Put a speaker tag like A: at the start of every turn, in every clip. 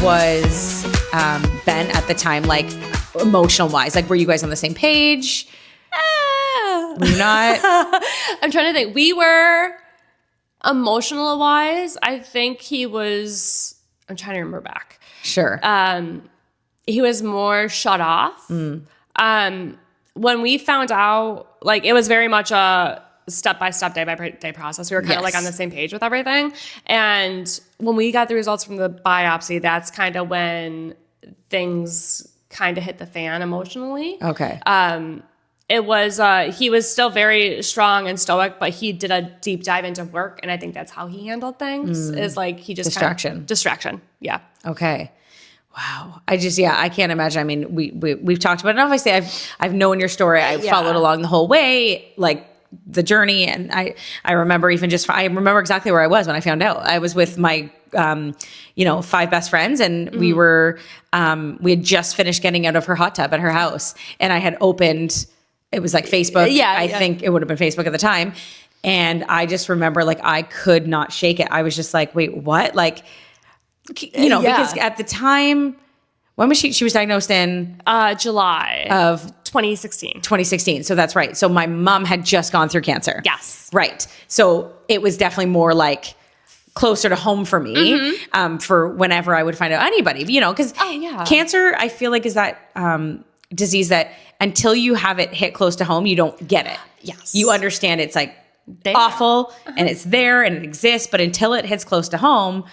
A: was Ben at the time, like emotional wise? Like, were you guys on the same page? Were you not?
B: I'm trying to think. We were emotional wise. I think he was, I'm trying to remember back.
A: Sure.
B: He was more shut off. When we found out, like, it was very much a step-by-step, day-by-day process. We were kind of like on the same page with everything. And when we got the results from the biopsy, that's kind of when things kind of hit the fan emotionally.
A: Okay.
B: It was, he was still very strong and stoic, but he did a deep dive into work. And I think that's how he handled things is like, he just distraction. Yeah.
A: Okay. Wow. I can't imagine. I mean, we've talked about it. And obviously I've known your story. I followed along the whole way, like the journey. And I remember I remember exactly where I was when I found out. I was with my, 5 best friends, and we had just finished getting out of her hot tub at her house, and I had opened, it was like Facebook. I think it would have been Facebook at the time. And I just remember, like, I could not shake it. I was just like, wait, what? Like, because at the time, when was she was diagnosed in
B: July
A: of
B: 2016.
A: So that's right. So my mom had just gone through cancer.
B: Yes.
A: Right. So it was definitely more like closer to home for me, for whenever I would find out anybody, because cancer, I feel like, is that disease that until you have it hit close to home, you don't get it.
B: Yes.
A: You understand it's like awful and it's there and it exists, but until it hits close to home,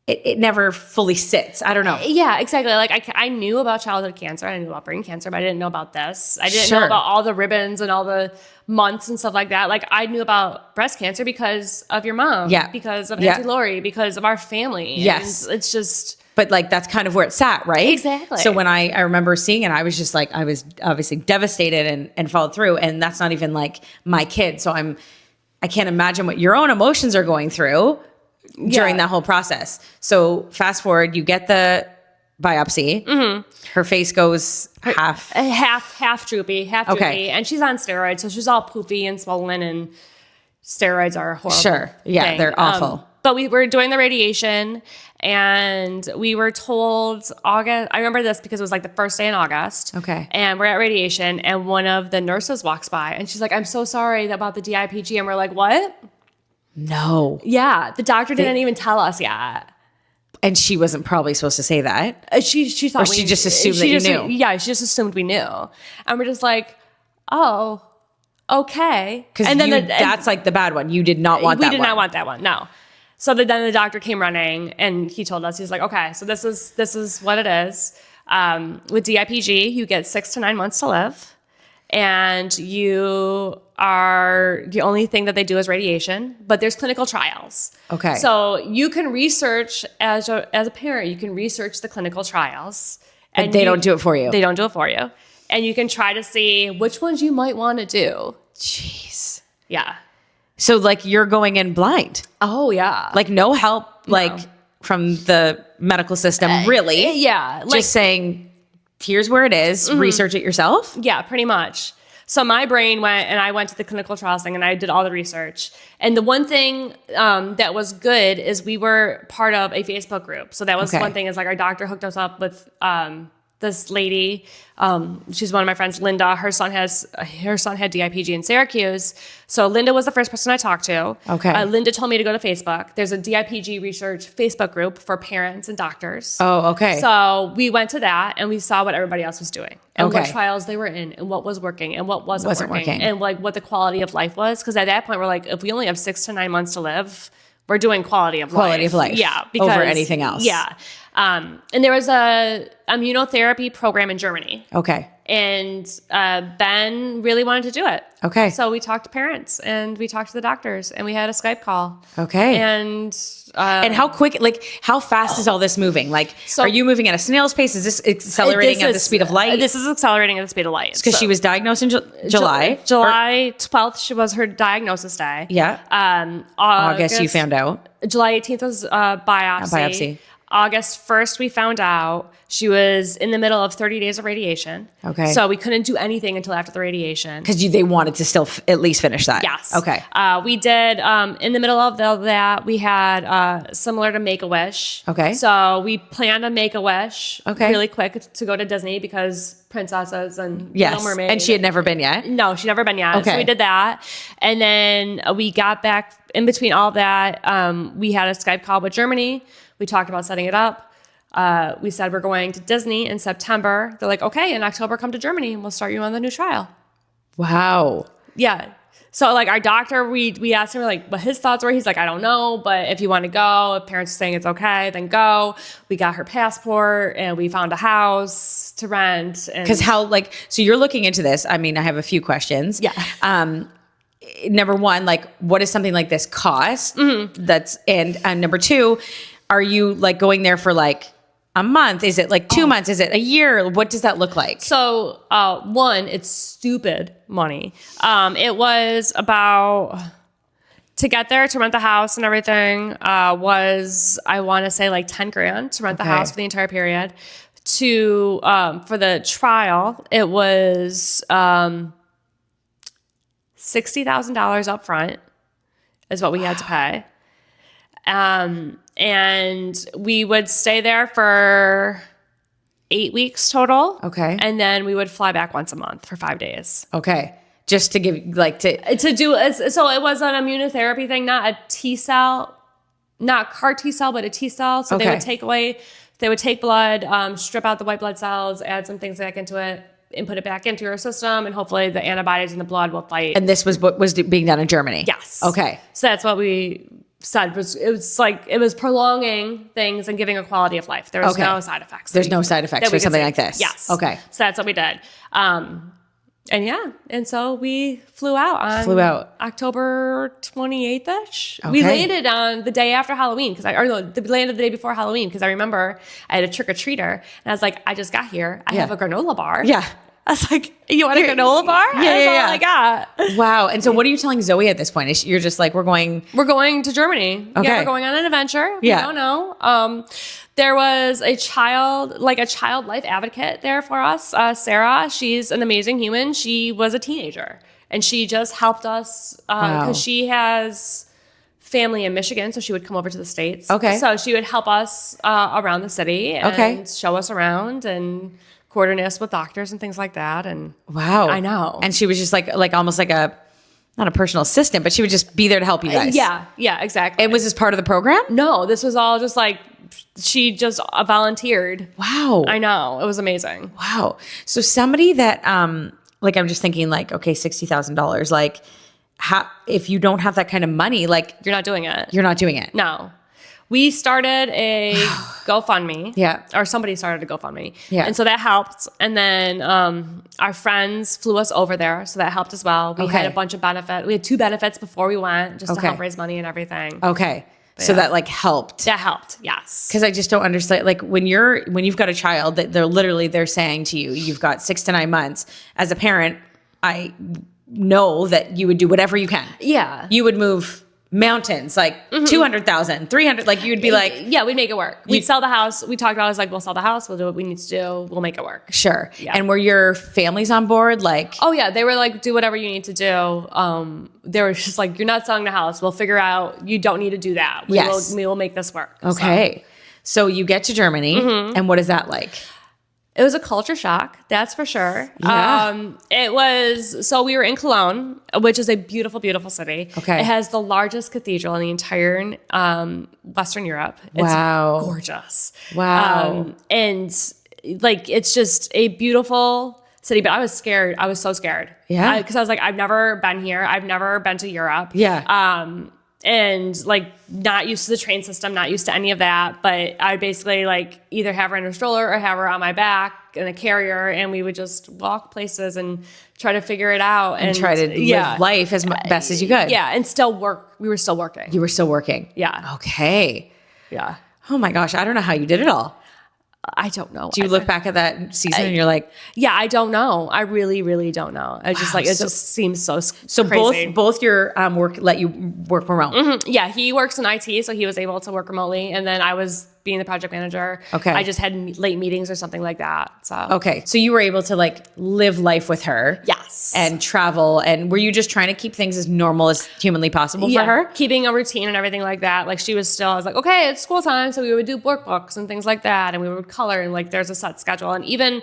A: it never fully sits. I don't know.
B: Yeah, exactly. Like I knew about childhood cancer. I knew about brain cancer, but I didn't know about this. I didn't know about all the ribbons and all the months and stuff like that. Like, I knew about breast cancer because of your mom.
A: Yeah.
B: Because of Auntie Lori, because of our family.
A: Yes.
B: And it's just...
A: But like, that's kind of where it sat, right?
B: Exactly.
A: So when I remember seeing it, I was just like, I was obviously devastated and followed through. And that's not even like my kid. So I can't imagine what your own emotions are going through during that whole process. So fast forward, you get the biopsy. Her face goes half
B: droopy, and she's on steroids, so she's all poofy and swollen, and steroids are horrible.
A: Sure, yeah, thing. They're awful.
B: But we were doing the radiation, and we were told August. I remember this because it was like the first day in August.
A: Okay,
B: and we're at radiation, and one of the nurses walks by, and she's like, "I'm so sorry about the DIPG," and we're like, "What?"
A: No.
B: Yeah, the doctor didn't even tell us yet.
A: And she wasn't probably supposed to say that.
B: She thought
A: she just assumed that you knew.
B: Yeah, she just assumed we knew. And we're just like, oh, okay.
A: Because that's like the bad one. You did not want that one.
B: We did not want that one, no. So then the doctor came running, and he told us, he's like, okay, so this is what it is. With DIPG, you get 6 to 9 months to live. And you are, the only thing that they do is radiation, but there's clinical trials.
A: Okay.
B: So you can research, as a parent, you can research the clinical trials.
A: And they don't do it for you.
B: They don't do it for you. And you can try to see which ones you might want to do.
A: Jeez.
B: Yeah.
A: So like, you're going in blind.
B: Oh, yeah.
A: Like, no help, like, from the medical system, really.
B: Yeah.
A: Like, just saying, here's where it is. Research it yourself.
B: Yeah, pretty much. So my brain went, and I went to the clinical trials thing, and I did all the research. And the one thing that was good is we were part of a Facebook group. So that was one thing, is like, our doctor hooked us up with this lady. She's one of my friends, Linda. Her son had DIPG in Syracuse. So Linda was the first person I talked to.
A: Okay.
B: Linda told me to go to Facebook. There's a DIPG research Facebook group for parents and doctors.
A: Oh, okay.
B: So we went to that, and we saw what everybody else was doing, and what trials they were in, and what was working and what wasn't working, and like what the quality of life was. Because at that point, we're like, if we only have 6 to 9 months to live, we're doing quality of life. Yeah. Because,
A: over anything else.
B: Yeah. And there was a immunotherapy program in Germany.
A: Okay.
B: And Ben really wanted to do it.
A: Okay.
B: So we talked to parents, and we talked to the doctors, and we had a Skype call.
A: Okay.
B: And
A: how quick, like, how fast is all this moving? Like, are you moving at a snail's pace? Is this accelerating at the speed of light?
B: This is accelerating at the speed of light.
A: Because she was diagnosed in July.
B: July 12th was her diagnosis day.
A: Yeah. August, you found out.
B: July 18th was biopsy. August 1st, we found out. She was in the middle of 30 days of radiation.
A: Okay.
B: So we couldn't do anything until after the radiation.
A: Because they wanted to still at least finish that.
B: Yes.
A: Okay.
B: We did, in the middle of that, we had similar to Make-A-Wish.
A: Okay.
B: So we planned a Make-A-Wish really quick to go to Disney because princesses and Little Mermaid.
A: And she had never been yet?
B: No, she'd never been yet.
A: Okay.
B: So we did that. And then we got back in between all that. We had a Skype call with Germany. We talked about setting it up. We said we're going to Disney in September. They're like, okay, in October, come to Germany and we'll start you on the new trial.
A: Wow.
B: Yeah. So like our doctor, we asked him like what his thoughts were. He's like, I don't know, but if you want to go, if parents are saying it's okay, then go. We got her passport and we found a house to rent.
A: Because so you're looking into this. I mean, I have a few questions.
B: Yeah.
A: Number one, like what does something like this cost? And number two, are you like going there for like a month? Is it like 2 months? Is it a year? What does that look like?
B: So, one, it's stupid money. It was about, to get there, to rent the house and everything, was, I want to say like 10 grand to rent the house for the entire period. For the trial, it was, $60,000 up front is what we had to pay. And we would stay there for 8 weeks total.
A: Okay.
B: And then we would fly back once a month for 5 days.
A: Okay. Just to give, like, to
B: do, so it was an immunotherapy thing, not a T cell, not CAR T cell, but a T cell. So they would take blood, strip out the white blood cells, add some things back into it, and put it back into your system, and hopefully the antibodies in the blood will fight.
A: And this was what was being done in Germany?
B: Yes.
A: Okay.
B: So that's what we said. It was prolonging things and giving a quality of life. There was no side effects.
A: There's no side effects for something like this?
B: Yes.
A: Okay.
B: So that's what we did. And so we flew out on October 28th-ish. Okay. We landed on the day after Halloween we landed the day before Halloween because I remember I had a trick-or-treater and I was like, I just got here. I have a granola bar.
A: Yeah.
B: I was like, you want a granola bar?
A: Yeah.
B: All I got.
A: Wow. And so what are you telling Zoe at this point? You're just like, we're going to
B: Germany.
A: Okay.
B: Yeah, we're going on an adventure. We don't know. There was a child life advocate there for us. Sarah, she's an amazing human. She was a teenager and she just helped us because she has family in Michigan. So she would come over to the States. Okay. So she would help us around the city and show us around and coordinate us with doctors and things like that. And
A: wow,
B: I know.
A: And she was just like almost like not a personal assistant, but she would just be there to help you guys.
B: Yeah, exactly.
A: And was this part of the program?
B: No, this was all just like, she just volunteered.
A: Wow.
B: I know. It was amazing.
A: Wow. So somebody that, like, I'm just thinking like, okay, $60,000, like if you don't have that kind of money, like
B: you're not doing it.
A: You're not doing it.
B: No. We started a GoFundMe.
A: Yeah.
B: Or somebody started a GoFundMe.
A: Yeah.
B: And so that helped. And then our friends flew us over there. So that helped as well. We had a bunch of benefits. We had 2 benefits before we went just to help raise money and everything.
A: Okay. But so that like helped.
B: That helped. Yes.
A: Because I just don't understand. Like when you've got a child that they're saying to you, you've got 6 to 9 months. As a parent, I know that you would do whatever you can.
B: Yeah.
A: You would move mountains, like 200,000, 300, like you'd be like,
B: yeah, we'd make it work. We'd sell the house. We talked about it. I was like, we'll sell the house. We'll do what we need to do. We'll make it work.
A: Sure.
B: Yeah.
A: And were your families on board? Like,
B: oh yeah, they were like, do whatever you need to do. They were just like, you're not selling the house. We'll figure out, you don't need to do that. We will make this work.
A: Okay. So you get to Germany and what is that like?
B: It was a culture shock, that's for sure.
A: Yeah.
B: So we were in Cologne, which is a beautiful, beautiful city.
A: Okay.
B: It has the largest cathedral in the entire Western Europe. It's gorgeous.
A: Wow.
B: And like, it's just a beautiful city, but I was scared. I was so scared.
A: Yeah.
B: Because I was like, I've never been here. I've never been to Europe.
A: Yeah.
B: And like not used to the train system, not used to any of that. But I basically like either have her in a stroller or have her on my back in a carrier, and we would just walk places and try to figure it out
A: and try to live life as best as you could.
B: Yeah, and still work. We were still working.
A: You were still working.
B: Yeah.
A: Okay.
B: Yeah.
A: Oh my gosh, I don't know how you did it all.
B: I don't know.
A: Do you look back at that season and you're like,
B: yeah, I don't know. I really, really don't know. I just like, it just seems so crazy.
A: both your work let you work remote.
B: Mm-hmm. Yeah. He works in IT, so he was able to work remotely. And then I was being the project manager.
A: Okay.
B: I just had late meetings or something like that. So
A: Okay. So you were able to like live life with her.
B: yes.
A: And travel. And were you just trying to keep things as normal as humanly possible for her?
B: Keeping a routine and everything like that. Like she was still, I was like, okay, it's school time. So we would do workbooks and things like that. And we would color and like there's a set schedule. And even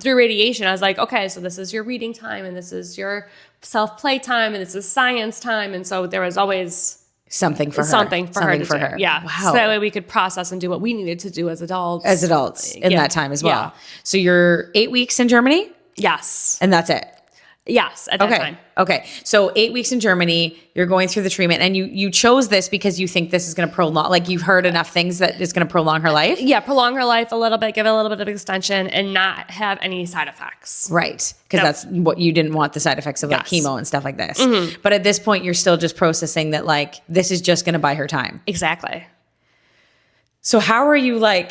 B: through radiation, I was like, okay, so this is your reading time and this is your self-play time and this is science time. And so there was always
A: something for her.
B: Something for her to do. Yeah.
A: Wow.
B: So that way we could process and do what we needed to do as adults.
A: In that time as well. Yeah. So you're 8 weeks in Germany?
B: Yes.
A: And that's it?
B: Yes, at that time.
A: Okay. So 8 weeks in Germany, you're going through the treatment and you chose this because you think this is going to prolong, like you've heard enough things that it's going to prolong her life?
B: Yeah, prolong her life a little bit, give it a little bit of extension and not have any side effects.
A: Right. Because that's what you didn't want, the side effects of like chemo and stuff like this. Mm-hmm. But at this point, you're still just processing that like, this is just going to buy her time.
B: Exactly.
A: So how are you like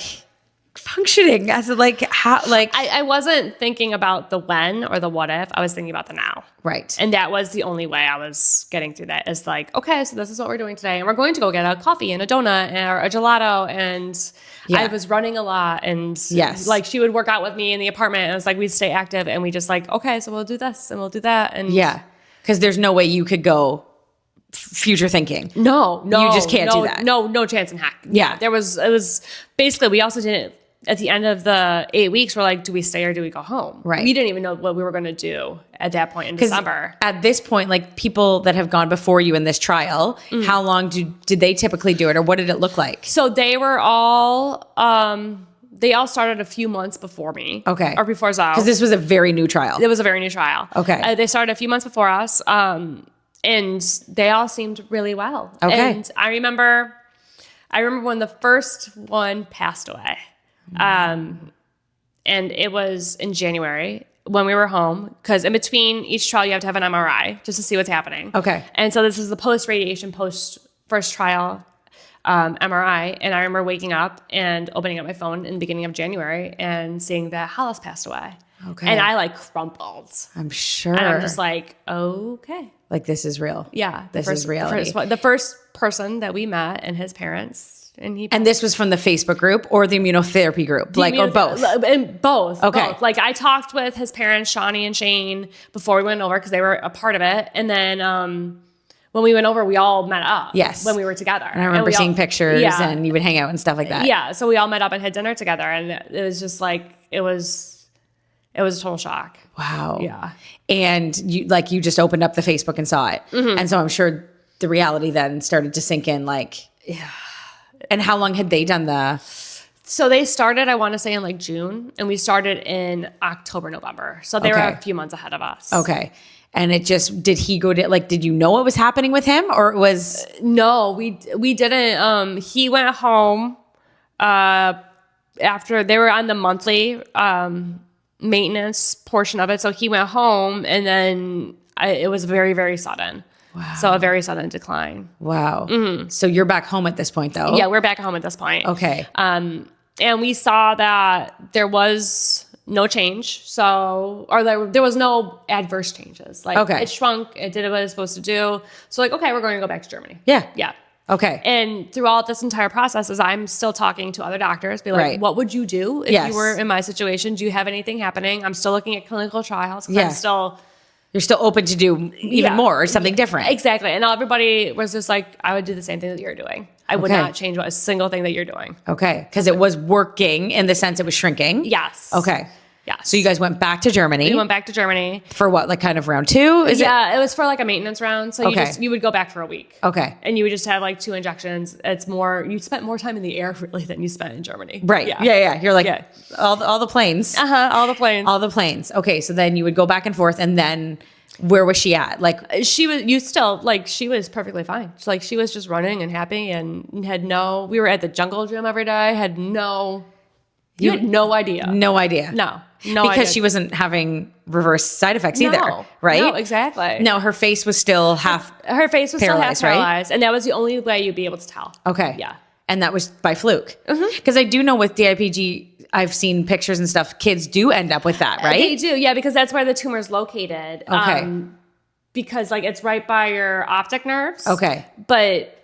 A: functioning as like how like
B: I wasn't thinking about the when or the what if. I was thinking about the now.
A: Right.
B: And that was the only way I was getting through that is like, okay, so this is what we're doing today. And we're going to go get a coffee and a donut or a gelato. And I was running a lot. And like she would work out with me in the apartment. And it was like, we'd stay active and we just like, okay, so we'll do this and we'll do that. And
A: because there's no way you could go future thinking.
B: No.
A: You just can't do that.
B: No chance in heck.
A: Yeah.
B: It was basically, we also didn't, at the end of the 8 weeks, we're like, do we stay or do we go home?
A: Right.
B: We didn't even know what we were going to do at that point in December.
A: At this point, like people that have gone before you in this trial, how long did they typically do it or what did it look like?
B: So they were all, they all started a few months before me.
A: Okay.
B: Or before Zoe.
A: Because this was a very new trial.
B: It was a very new trial.
A: Okay.
B: They started a few months before us. And they all seemed really well.
A: Okay.
B: And I remember when the first one passed away. And it was in January when we were home, because in between each trial you have to have an MRI just to see what's happening.
A: Okay.
B: And so this is the post-radiation, post-first trial MRI. And I remember waking up and opening up my phone in the beginning of January and seeing that Hollis passed away.
A: Okay.
B: And I like crumpled.
A: I'm sure.
B: And I'm just like, okay.
A: Like this is real.
B: Yeah.
A: This is reality.
B: The first person that we met and his parents.
A: And this was from the Facebook group or the immunotherapy group, or both?
B: And both.
A: Okay.
B: Both. Like I talked with his parents, Shawnee and Shane, before we went over because they were a part of it. And then when we went over, we all met up.
A: Yes.
B: When we were together.
A: And I remember seeing pictures and you would hang out and stuff like that.
B: Yeah. So we all met up and had dinner together. And it was just like, it was a total shock.
A: Wow.
B: Yeah.
A: And you just opened up the Facebook and saw it. Mm-hmm. And so I'm sure the reality then started to sink in like, yeah. And how long had they done
B: So they started, I want to say in like June, and we started in October, November. So they were a few months ahead of us.
A: Okay. And did he go to, like, did you know what was happening with him or it was?
B: No, we didn't. He went home after they were on the monthly maintenance portion of it. So he went home and then it was very, very sudden. Wow. So a very sudden decline.
A: Wow. Mm-hmm. So you're back home at this point though?
B: Yeah, we're back home at this point.
A: Okay.
B: And we saw that there was no change. There was no adverse changes. Like it shrunk, it did what it was supposed to do. So like, okay, we're going to go back to Germany.
A: Yeah.
B: Yeah.
A: Okay.
B: And throughout this entire process, as I'm still talking to other doctors, be like, what would you do if you were in my situation? Do you have anything happening? I'm still looking at clinical trials.
A: Yeah. You're still open to do even more or something different.
B: Exactly. And everybody was just like, I would do the same thing that you're doing. I would not change a single thing that you're doing.
A: Okay. Because it was working in the sense it was shrinking.
B: Yes.
A: Okay.
B: Yeah.
A: So you guys went back to Germany.
B: We went back to Germany.
A: For what, like kind of round two?
B: It was for like a maintenance round. So you would go back for a week.
A: Okay.
B: And you would just have like 2 injections. You spent more time in the air really than you spent in Germany.
A: Right. Yeah. You're like all the planes.
B: All the planes.
A: All the planes. Okay. So then you would go back and forth and then where was she at? Like
B: she was perfectly fine. She was just running and happy and we were at the jungle gym every day. You had no idea.
A: No idea.
B: No
A: because
B: idea.
A: she wasn't having reverse side effects either, right?
B: No, exactly.
A: No, her face was still half paralyzed,
B: still half paralyzed, and that was the only way you'd be able to tell.
A: Okay.
B: Yeah.
A: And that was by fluke. Because I do know with DIPG, I've seen pictures and stuff, kids do end up with that, right?
B: They do, yeah, because that's where the tumor is located.
A: Okay.
B: Because it's right by your optic nerves.
A: Okay.
B: But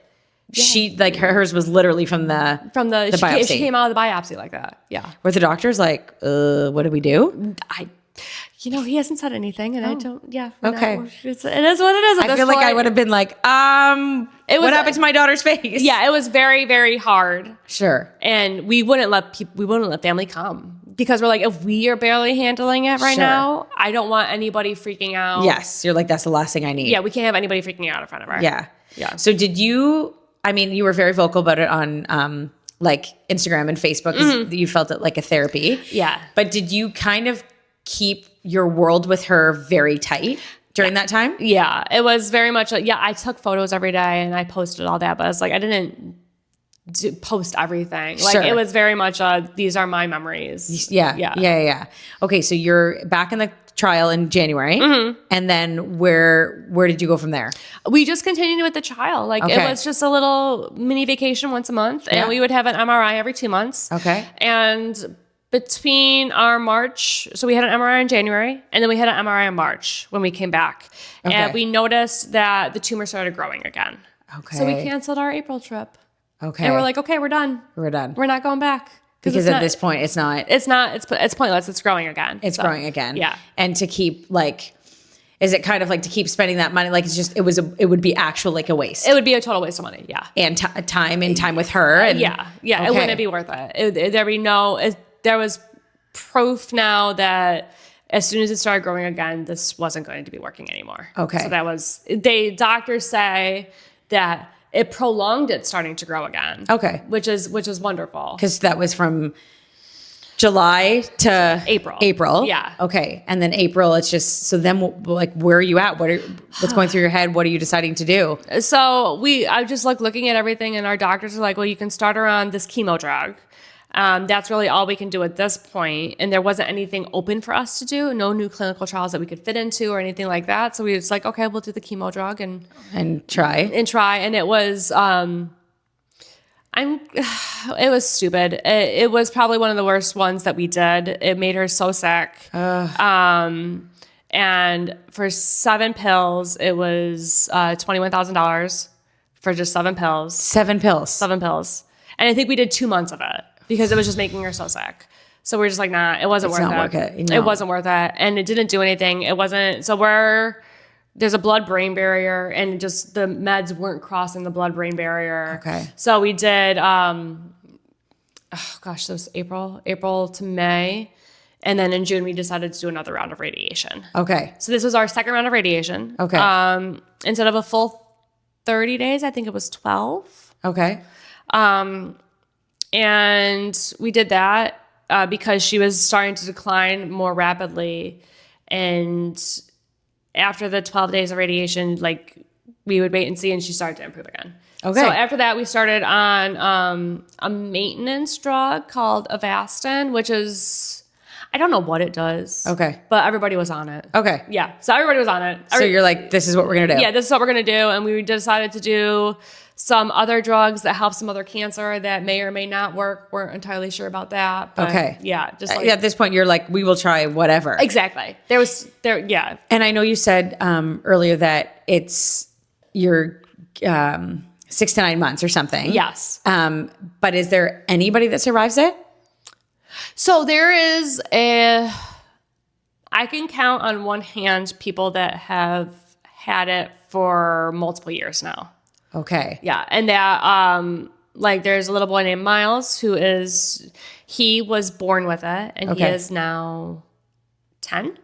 A: She like hers was literally from the biopsy.
B: She came out of the biopsy like that. Yeah.
A: Were the doctors like, what do we do?
B: He hasn't said anything, and I don't. Yeah.
A: Okay.
B: It is what it is.
A: I feel like I would have been like, what happened to my daughter's face?
B: Yeah, it was very, very hard.
A: Sure.
B: And we wouldn't let family come because we're like, if we are barely handling it right now, I don't want anybody freaking out.
A: Yes, you're like, that's the last thing I need.
B: Yeah, we can't have anybody freaking out in front of her.
A: Yeah.
B: Yeah.
A: So did you? I mean, you were very vocal about it on like Instagram and Facebook. 'Cause you felt it like a therapy.
B: Yeah.
A: But did you kind of keep your world with her very tight during that time?
B: Yeah, it was very much I took photos every day and I posted all that, but it's like I didn't post everything. Like it was very much these are my memories.
A: Yeah. Okay, so you're back in the trial in January, and then where did you go from there?
B: We just continued with the trial. Like it was just a little mini vacation once a month, and we would have an MRI every 2 months.
A: Okay,
B: and between our March, so we had an MRI in January, and then we had an MRI in March when we came back. Okay. And we noticed that the tumor started growing again. Okay. So we canceled our April trip.
A: Okay.
B: And we're like, okay, we're done.
A: We're done.
B: We're not going back.
A: Because at this point, it's
B: pointless. It's growing again.
A: It's growing again.
B: Yeah.
A: And to keep is it kind of like to keep spending that money? Like it would be actual like a waste.
B: It would be a total waste of money. Yeah.
A: And time with her. And
B: yeah. Okay. It wouldn't be worth it. There was proof now that as soon as it started growing again, this wasn't going to be working anymore.
A: Okay.
B: So doctors say that it prolonged it starting to grow again.
A: Okay.
B: Which is wonderful.
A: Because that was from July to April.
B: Yeah.
A: Okay. And then April, it's just, so then like, where are you at? What's going through your head? What are you deciding to do?
B: So I just like looking at everything, and our doctors are like, well, you can start her on this chemo drug. That's really all we can do at this point. And there wasn't anything open for us to do. No new clinical trials that we could fit into or anything like that. So we was like, okay, we'll do the chemo drug and
A: try.
B: And it was, it was stupid. It was probably one of the worst ones that we did. It made her so sick. And for 7 pills, it was $21,000 for just 7 pills.
A: 7 pills.
B: 7 pills. And I think we did 2 months of it because it was just making her so sick. So we're just like, nah, it wasn't worth it. No. It wasn't worth it. And it didn't do anything. It wasn't. So there's a blood-brain barrier, and just the meds weren't crossing the blood-brain barrier.
A: Okay.
B: So we did, so it was April to May. And then in June, we decided to do another round of radiation.
A: Okay.
B: So this was our second round of radiation.
A: Okay.
B: Instead of a full 30 days, I think it was 12.
A: Okay.
B: And we did that because she was starting to decline more rapidly. And after the 12 days of radiation, like we would wait and see, and she started to improve again. Okay. So after that, we started on a maintenance drug called Avastin, which is, I don't know what it does.
A: Okay.
B: But everybody was on it.
A: Okay.
B: Yeah. So everybody was on it.
A: So you're like, this is what we're going to do.
B: Yeah, this is what we're going to do. And we decided to do some other drugs that help some other cancer that may or may not work. Weren't entirely sure about that. But
A: okay.
B: Yeah. Just like,
A: at this point, you're like, we will try whatever.
B: Exactly. Yeah.
A: And I know you said earlier that it's your 6 to 9 months or something.
B: Yes.
A: But is there anybody that survives it?
B: So there is I can count on one hand people that have had it for multiple years now.
A: Okay.
B: Yeah. And that, like there's a little boy named Miles he was born with it, and he is now 10.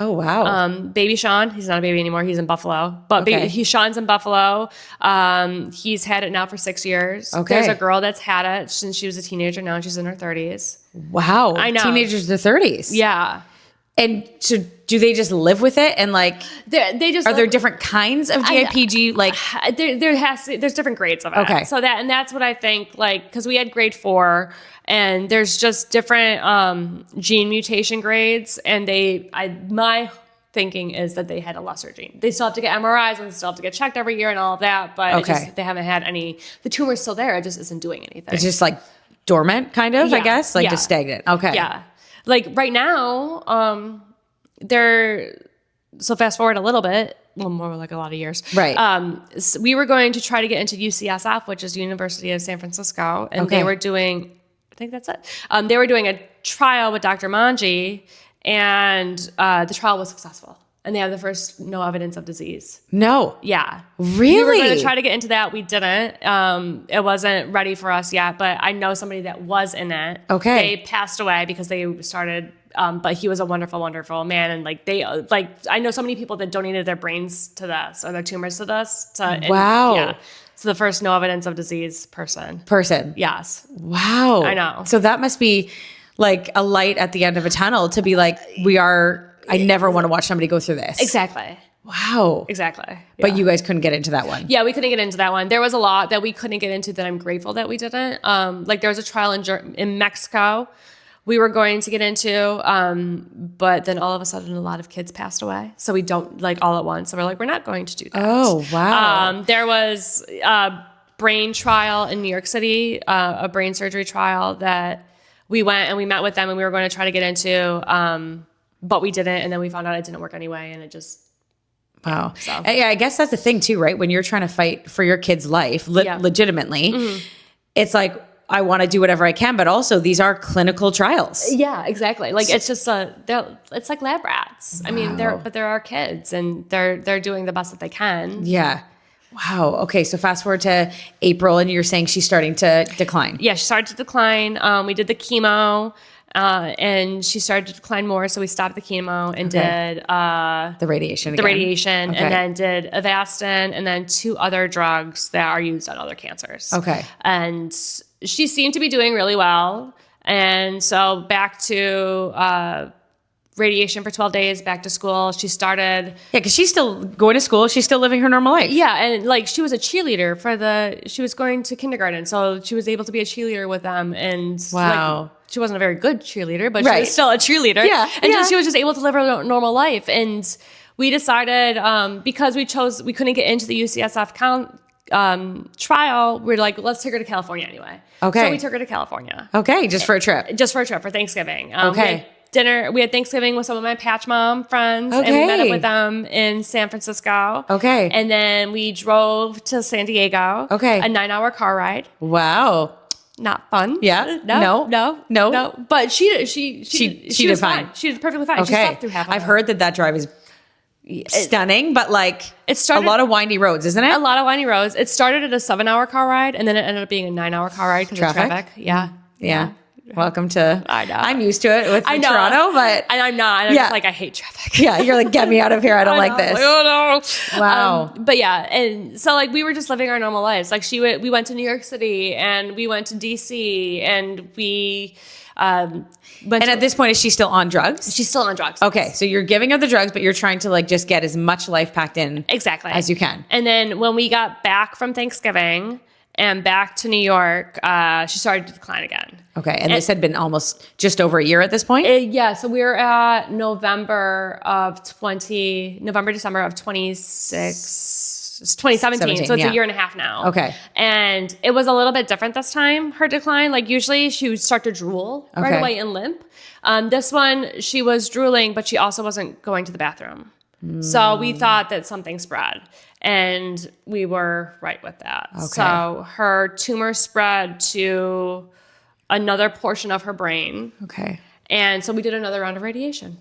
A: Oh, wow.
B: Baby Sean, he's not a baby anymore. He's in Buffalo, but Sean's in Buffalo. He's had it now for 6 years. Okay. There's a girl that's had it since she was a teenager. Now she's in her 30s.
A: Wow.
B: I know.
A: Teenagers in their 30s.
B: Yeah.
A: And so do they just live with it? And like,
B: they just
A: are there different kinds of DIPG? Like
B: there's different grades of it. Okay. So that's what I think, like, because we had grade 4, and there's just different gene mutation grades, and my thinking is that they had a lesser gene. They still have to get MRIs, and they still have to get checked every year and all of that, but they haven't had any. The tumor's still there. It just isn't doing anything.
A: It's just like dormant, kind of, I guess, like just stagnant. Okay.
B: Yeah. Like right now, so fast forward a little bit, well, more like a lot of years.
A: Right.
B: So we were going to try to get into UCSF, which is University of San Francisco. And they were doing, I think that's it. They were doing a trial with Dr. Manji, and the trial was successful. And they had the first no evidence of disease.
A: No.
B: Yeah.
A: Really?
B: We were going to try to get into that. We didn't. It wasn't ready for us yet, but I know somebody that was in it.
A: Okay.
B: They passed away because they started, but he was a wonderful, wonderful man. And I know so many people that donated their brains to this or their tumors to this.
A: Wow.
B: Yeah. So the first no evidence of disease person. Yes.
A: Wow.
B: I know.
A: So that must be like a light at the end of a tunnel to be like, I never want to watch somebody go through this.
B: Exactly.
A: Wow.
B: Exactly. Yeah.
A: But you guys couldn't get into that one.
B: Yeah, we couldn't get into that one. There was a lot that we couldn't get into that I'm grateful that we didn't. There was a trial in Mexico we were going to get into, but then all of a sudden a lot of kids passed away. So we don't all at once. So we're like, we're not going to do that.
A: Oh, wow.
B: There was a brain trial in New York City, a brain surgery trial that we went and we met with them and we were going to try to get into, but we didn't, and then we found out it didn't work anyway, and it just...
A: Wow.
B: So.
A: Yeah, I guess that's the thing too, right? When you're trying to fight for your kid's life legitimately, it's like, I want to do whatever I can, but also these are clinical trials.
B: Yeah, exactly. It's just it's like lab rats. Wow. I mean, they're our kids, and they're doing the best that they can.
A: Yeah. Wow. Okay. So fast forward to April, and you're saying she's starting to decline.
B: Yeah, she started to decline. We did the chemo. And she started to decline more, so we stopped the chemo and did
A: the radiation,
B: and then did Avastin, and then 2 other drugs that are used on other cancers.
A: Okay,
B: and she seemed to be doing really well, and so back to radiation for 12 days, back to school. She started...
A: Yeah, because she's still going to school. She's still living her normal life.
B: Yeah, and she was a cheerleader she was going to kindergarten, so she was able to be a cheerleader with them. And
A: wow.
B: She wasn't a very good cheerleader, but she was still a cheerleader.
A: Yeah.
B: And she was just able to live her normal life. And we decided, because we couldn't get into the UCSF trial, we're like, let's take her to California anyway.
A: Okay.
B: So we took her to California.
A: Okay, just for a trip.
B: Just for a trip, for Thanksgiving.
A: Okay.
B: We had Thanksgiving with some of my Patch Mom friends, and we met up with them in San Francisco.
A: Okay.
B: And then we drove to San Diego.
A: Okay.
B: A 9-hour car ride.
A: Wow.
B: Not fun.
A: Yeah.
B: No. But she
A: did
B: was
A: fine.
B: She did perfectly fine.
A: Okay.
B: She slept through half of it.
A: I've heard that drive is stunning, but
B: it started
A: a lot of windy roads, isn't it?
B: A lot of windy roads. It started at a 7-hour car ride, and then it ended up being a 9-hour car ride because of traffic. Yeah.
A: Welcome to...
B: I know.
A: I'm used to it with Toronto, but...
B: And I'm not. I'm just I hate traffic.
A: Yeah, you're like, get me out of here. I don't like this.
B: Oh, no.
A: Wow.
B: But yeah, and so we were just living our normal lives. We went to New York City, and we went to DC, and we... And
A: at this point, is she still on drugs?
B: She's still on drugs.
A: Okay, so you're giving her the drugs, but you're trying to just get as much life packed in
B: exactly
A: as you can.
B: And then when we got back from Thanksgiving and back to New York, she started to decline again.
A: Okay, and this had been almost just over a year at this point?
B: Yeah, so we were at November, December of 2017. So it's a year and a half now.
A: Okay.
B: And it was a little bit different this time, her decline. Usually she would start to drool right away and limp. This one, she was drooling, but she also wasn't going to the bathroom. So we thought that something spread. And we were right with that. Okay. So her tumor spread to another portion of her brain.
A: Okay.
B: And so we did another round of radiation.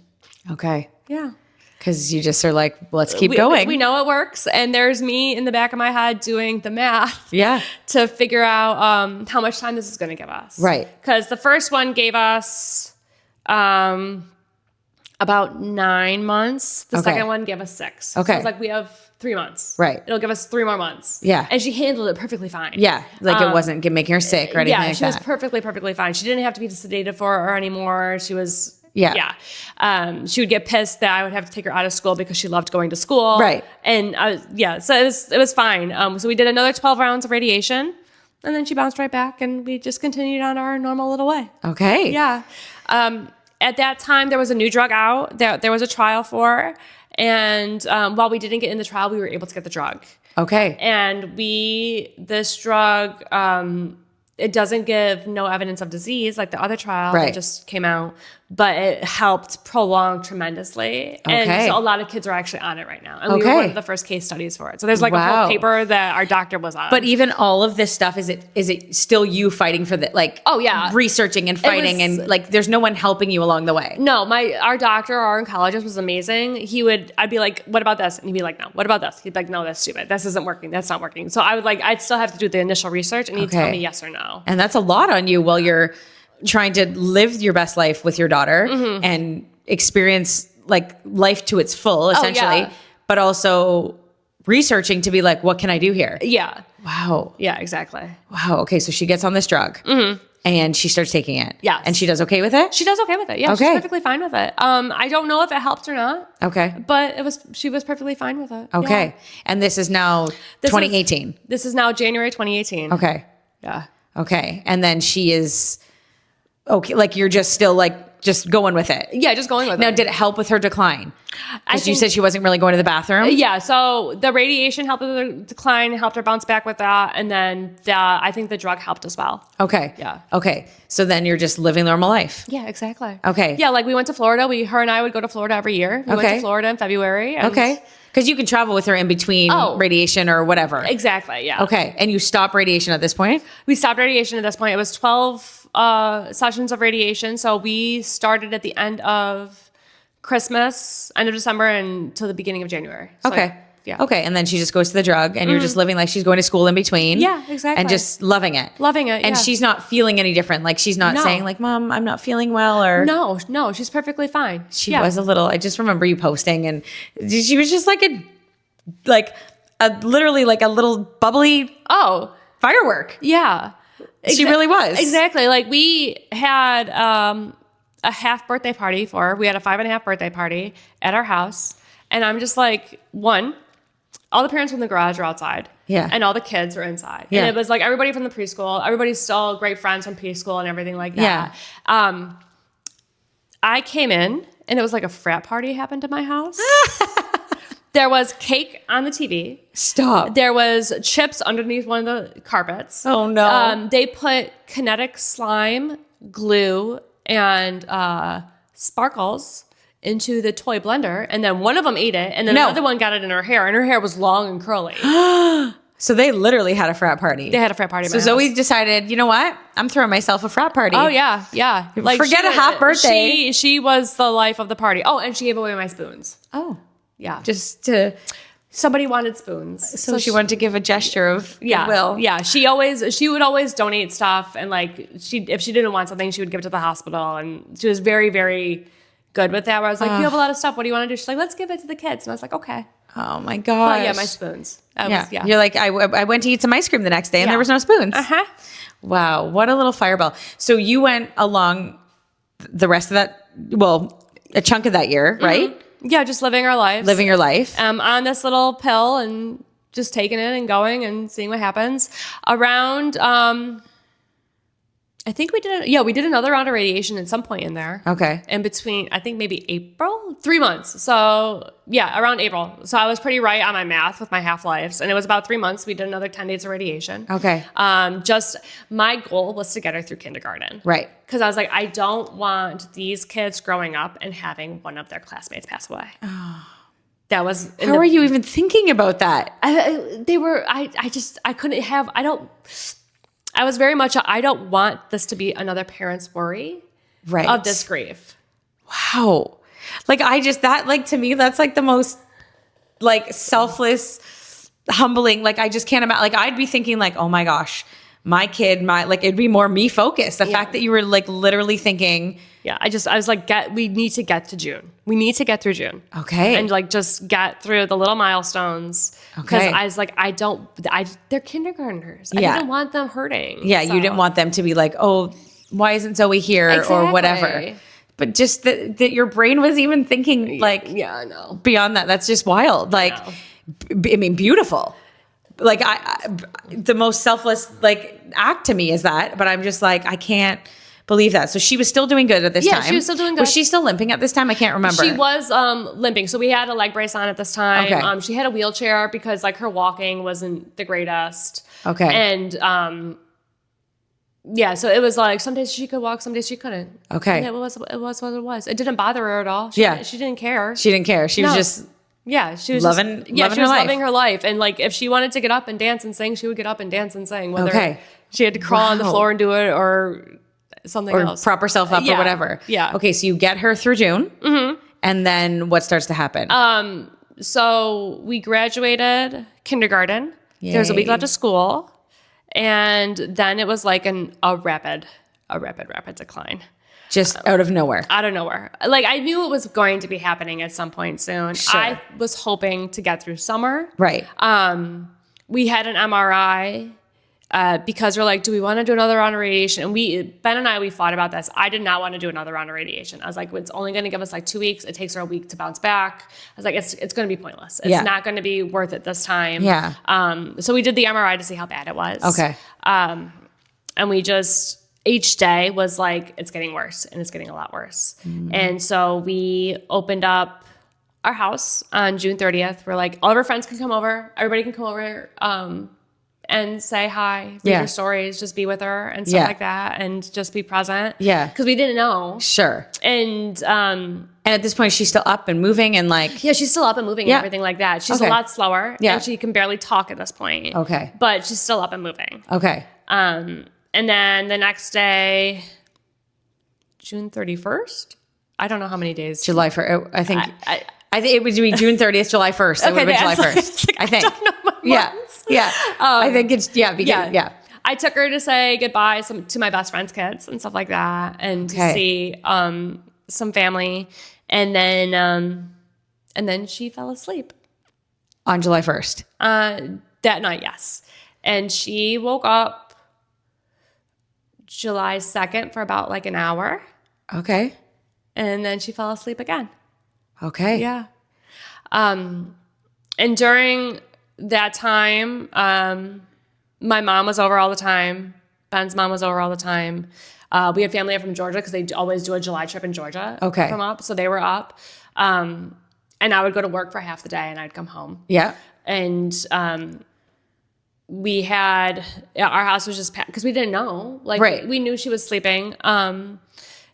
A: Okay.
B: Yeah.
A: Because you just are like, let's keep going.
B: We know it works. And there's me in the back of my head doing the math.
A: Yeah.
B: To figure out how much time this is going to give us.
A: Right.
B: Because the first one gave us about 9 months. The second one gave us 6.
A: Okay.
B: So I was like, we have 3 months.
A: Right.
B: It'll give us 3 more months.
A: Yeah.
B: And she handled it perfecly fine.
A: Yeah. It wasn't making her sick or anything like that.
B: Yeah, she was perfectly fine. She didn't have to be sedated for her anymore. She was...
A: Yeah.
B: She would get pissed that I would have to take her out of school because she loved going to school.
A: Right.
B: And so it was fine. So we did another 12 rounds of radiation, and then she bounced right back, and we just continued on our normal little way.
A: Okay.
B: Yeah. At that time, there was a new drug out that there was a trial for. And while we didn't get in the trial, we were able to get the drug.
A: Okay.
B: And this drug, it doesn't give no evidence of disease like the other trial that just came out, but it helped prolong tremendously. And so a lot of kids are actually on it right now. And we were one of the first case studies for it. So there's like a whole paper that our doctor was on.
A: But even all of this stuff, is it still you fighting for the, like, researching and fighting and like, there's no one helping you along the way?
B: No, our doctor, our oncologist was amazing. I'd be like, what about this? And he'd be like, no, what about this? He'd be like, no, that's stupid. This isn't working. That's not working. So I'd still have to do the initial research and he'd tell me yes or no.
A: And that's a lot on you while you're trying to live your best life with your daughter and experience like life to its full, essentially, but also researching to be like, what can I do here?
B: Yeah.
A: Wow.
B: Yeah, exactly.
A: Wow. Okay. So she gets on this drug and she starts taking it.
B: Yes.
A: And she does okay with it?
B: She does okay with it. Yeah. She's perfectly fine with it. I don't know if it helped or not.
A: Okay.
B: But she was perfectly fine with it.
A: Okay.
B: Yeah.
A: And this is now 2018.
B: This is now January 2018.
A: Okay.
B: Yeah.
A: Okay. And then she is okay. Like you're just still like just going with it.
B: Yeah, just going with it.
A: Now, did it help with her decline? Because you said she wasn't really going to the bathroom.
B: Yeah. So the radiation helped with her decline, helped her bounce back with that. And then I think the drug helped as well.
A: Okay.
B: Yeah.
A: Okay. So then you're just living normal life.
B: Yeah, exactly.
A: Okay.
B: Yeah. Like we went to Florida. Her and I would go to Florida every year. We went to Florida in February.
A: Okay. Because you can travel with her in between radiation or whatever.
B: Exactly. Yeah.
A: Okay. And you stop radiation at this point?
B: We stopped radiation at this point. It was 12 sessions of radiation. So we started at the end of Christmas, end of December, until the beginning of January. So
A: okay. Okay. And then she just goes to the drug and you're just living like she's going to school in between.
B: Yeah, exactly.
A: And just loving it.
B: Loving it.
A: And she's not feeling any different. Like she's not saying like, Mom, I'm not feeling well or.
B: No, she's perfectly fine.
A: She was a little, I just remember you posting and she was just like literally like a little bubbly firework.
B: Yeah.
A: She really was.
B: Exactly. Like we had a half birthday party for her. We had a 5.5 birthday party at our house. And I'm just like, all the parents from the garage are outside.
A: Yeah.
B: And all the kids are inside.
A: Yeah.
B: And it was like everybody from the preschool, everybody's still great friends from preschool and everything like that. Yeah. I came in and it was like a frat party happened at my house. There was cake on the TV.
A: Stop.
B: There was chips underneath one of the carpets.
A: Oh, no.
B: They put kinetic slime, glue, and sparkles into the toy blender. And then one of them ate it. And then another one got it in her hair. And her hair was long and curly.
A: So they literally had a frat party.
B: They had a frat party.
A: So Zoe decided, you know what? I'm throwing myself a frat party.
B: Oh, yeah. Yeah.
A: Like, forget a half birthday.
B: She was the life of the party. Oh, and she gave away my spoons.
A: Oh.
B: Yeah.
A: Just to...
B: Somebody wanted spoons.
A: So she wanted to give a gesture of goodwill.
B: Yeah. She would always donate stuff. And like, if she didn't want something, she would give it to the hospital. And she was very, very good with that. Where I was like, you have a lot of stuff. What do you want to do? She's like, let's give it to the kids. And I was like, okay.
A: Oh my gosh.
B: But yeah, my spoons.
A: You're like, I went to eat some ice cream the next day and there was no spoons.
B: Uh-huh.
A: Wow. What a little fireball. So you went along the rest of that, a chunk of that year, right?
B: Yeah, just living our lives.
A: Living your life.
B: On this little pill and just taking it and going and seeing what happens. Around, I think we did another round of radiation at some point in there.
A: Okay.
B: In between, I think maybe April, 3 months. So yeah, around April. So I was pretty right on my math with my half-lives. And it was about 3 months. We did another 10 days of radiation.
A: Okay.
B: Just my goal was to get her through kindergarten.
A: Right.
B: Because I was like, I don't want these kids growing up and having one of their classmates pass away. Oh. That was...
A: How are you even thinking about that?
B: I was very much, I don't want this to be another parent's worry of this grief.
A: Wow. Like to me, that's like the most like selfless, humbling. Like I just can't imagine, like I'd be thinking like, oh my gosh, my kid, it'd be more me focused. The fact that you were like literally thinking.
B: Yeah. I was like, we need to get to June. We need to get through June.
A: Okay.
B: And like, just get through the little milestones. Because I was like, they're kindergartners. I didn't want them hurting.
A: Yeah. So. You didn't want them to be like, oh, why isn't Zoe here or whatever. But just that your brain was even thinking like,
B: I know.
A: Beyond that, that's just wild. Like, I mean, beautiful. Like the most selfless like act to me is that, but I'm just like, I can't believe that. So she was still doing good at this time. Yeah,
B: she was still doing good.
A: Was she still limping at this time? I can't remember.
B: She was limping. So we had a leg brace on at this time. Okay. She had a wheelchair because like her walking wasn't the greatest.
A: Okay.
B: And Yeah, so it was like some days she could walk, some days she couldn't.
A: Okay.
B: And it was what it was. It didn't bother her at all. She didn't care.
A: She didn't care. She was just
B: she was
A: loving
B: she was
A: her life.
B: loving her life. And like if she wanted to get up and dance and sing, she would get up and dance and sing. Whether she had to crawl on the floor and do it or something else.
A: Or prop herself up or whatever.
B: Yeah.
A: Okay, so you get her through June. Mm-hmm. And then what starts to happen?
B: So we graduated kindergarten.
A: Yay.
B: There was a week left of school. And then it was like a rapid decline.
A: Just out of nowhere.
B: Out of nowhere. Like I knew it was going to be happening at some point soon.
A: Sure.
B: I was hoping to get through summer.
A: Right.
B: We had an MRI because we're like, do we want to do another round of radiation? And Ben and I, we fought about this. I did not want to do another round of radiation. I was like, it's only going to give us like 2 weeks. It takes her a week to bounce back. I was like, it's going to be pointless. It's not going to be worth it this time.
A: Yeah.
B: So we did the MRI to see how bad it was.
A: Okay.
B: And we just, each day was like, it's getting worse and it's getting a lot worse. And so we opened up our house on June 30th. We're like, all of our friends can come over. Everybody can come over and say hi, read her stories, just be with her and stuff like that and just be present.
A: Yeah.
B: Because we didn't know.
A: Sure.
B: And
A: at this point, she's still up and moving and like...
B: Yeah, she's still up and moving and everything like that. She's a lot slower.
A: Yeah.
B: And she can barely talk at this point.
A: Okay.
B: But she's still up and moving.
A: Okay.
B: And then the next day, June 31st? I don't know how many days.
A: July 1st. I think it would be June 30th, July 1st. It would have been July 1st. I think.
B: I don't know my months.
A: Yeah. I think it's, beginning.
B: I took her to say goodbye to my best friend's kids and stuff like that and to see some family. And then she fell asleep.
A: On July 1st?
B: That night, yes. And she woke up July 2nd for about like an hour.
A: Okay.
B: And then she fell asleep again.
A: Okay.
B: Yeah. And during that time, my mom was over all the time. Ben's mom was over all the time. We had family up from Georgia because they always do a July trip in Georgia.
A: Okay.
B: From up. So they were up. And I would go to work for half the day and I'd come home.
A: Yeah.
B: And we had, our house was just packed because we didn't know. Like, we knew she was sleeping.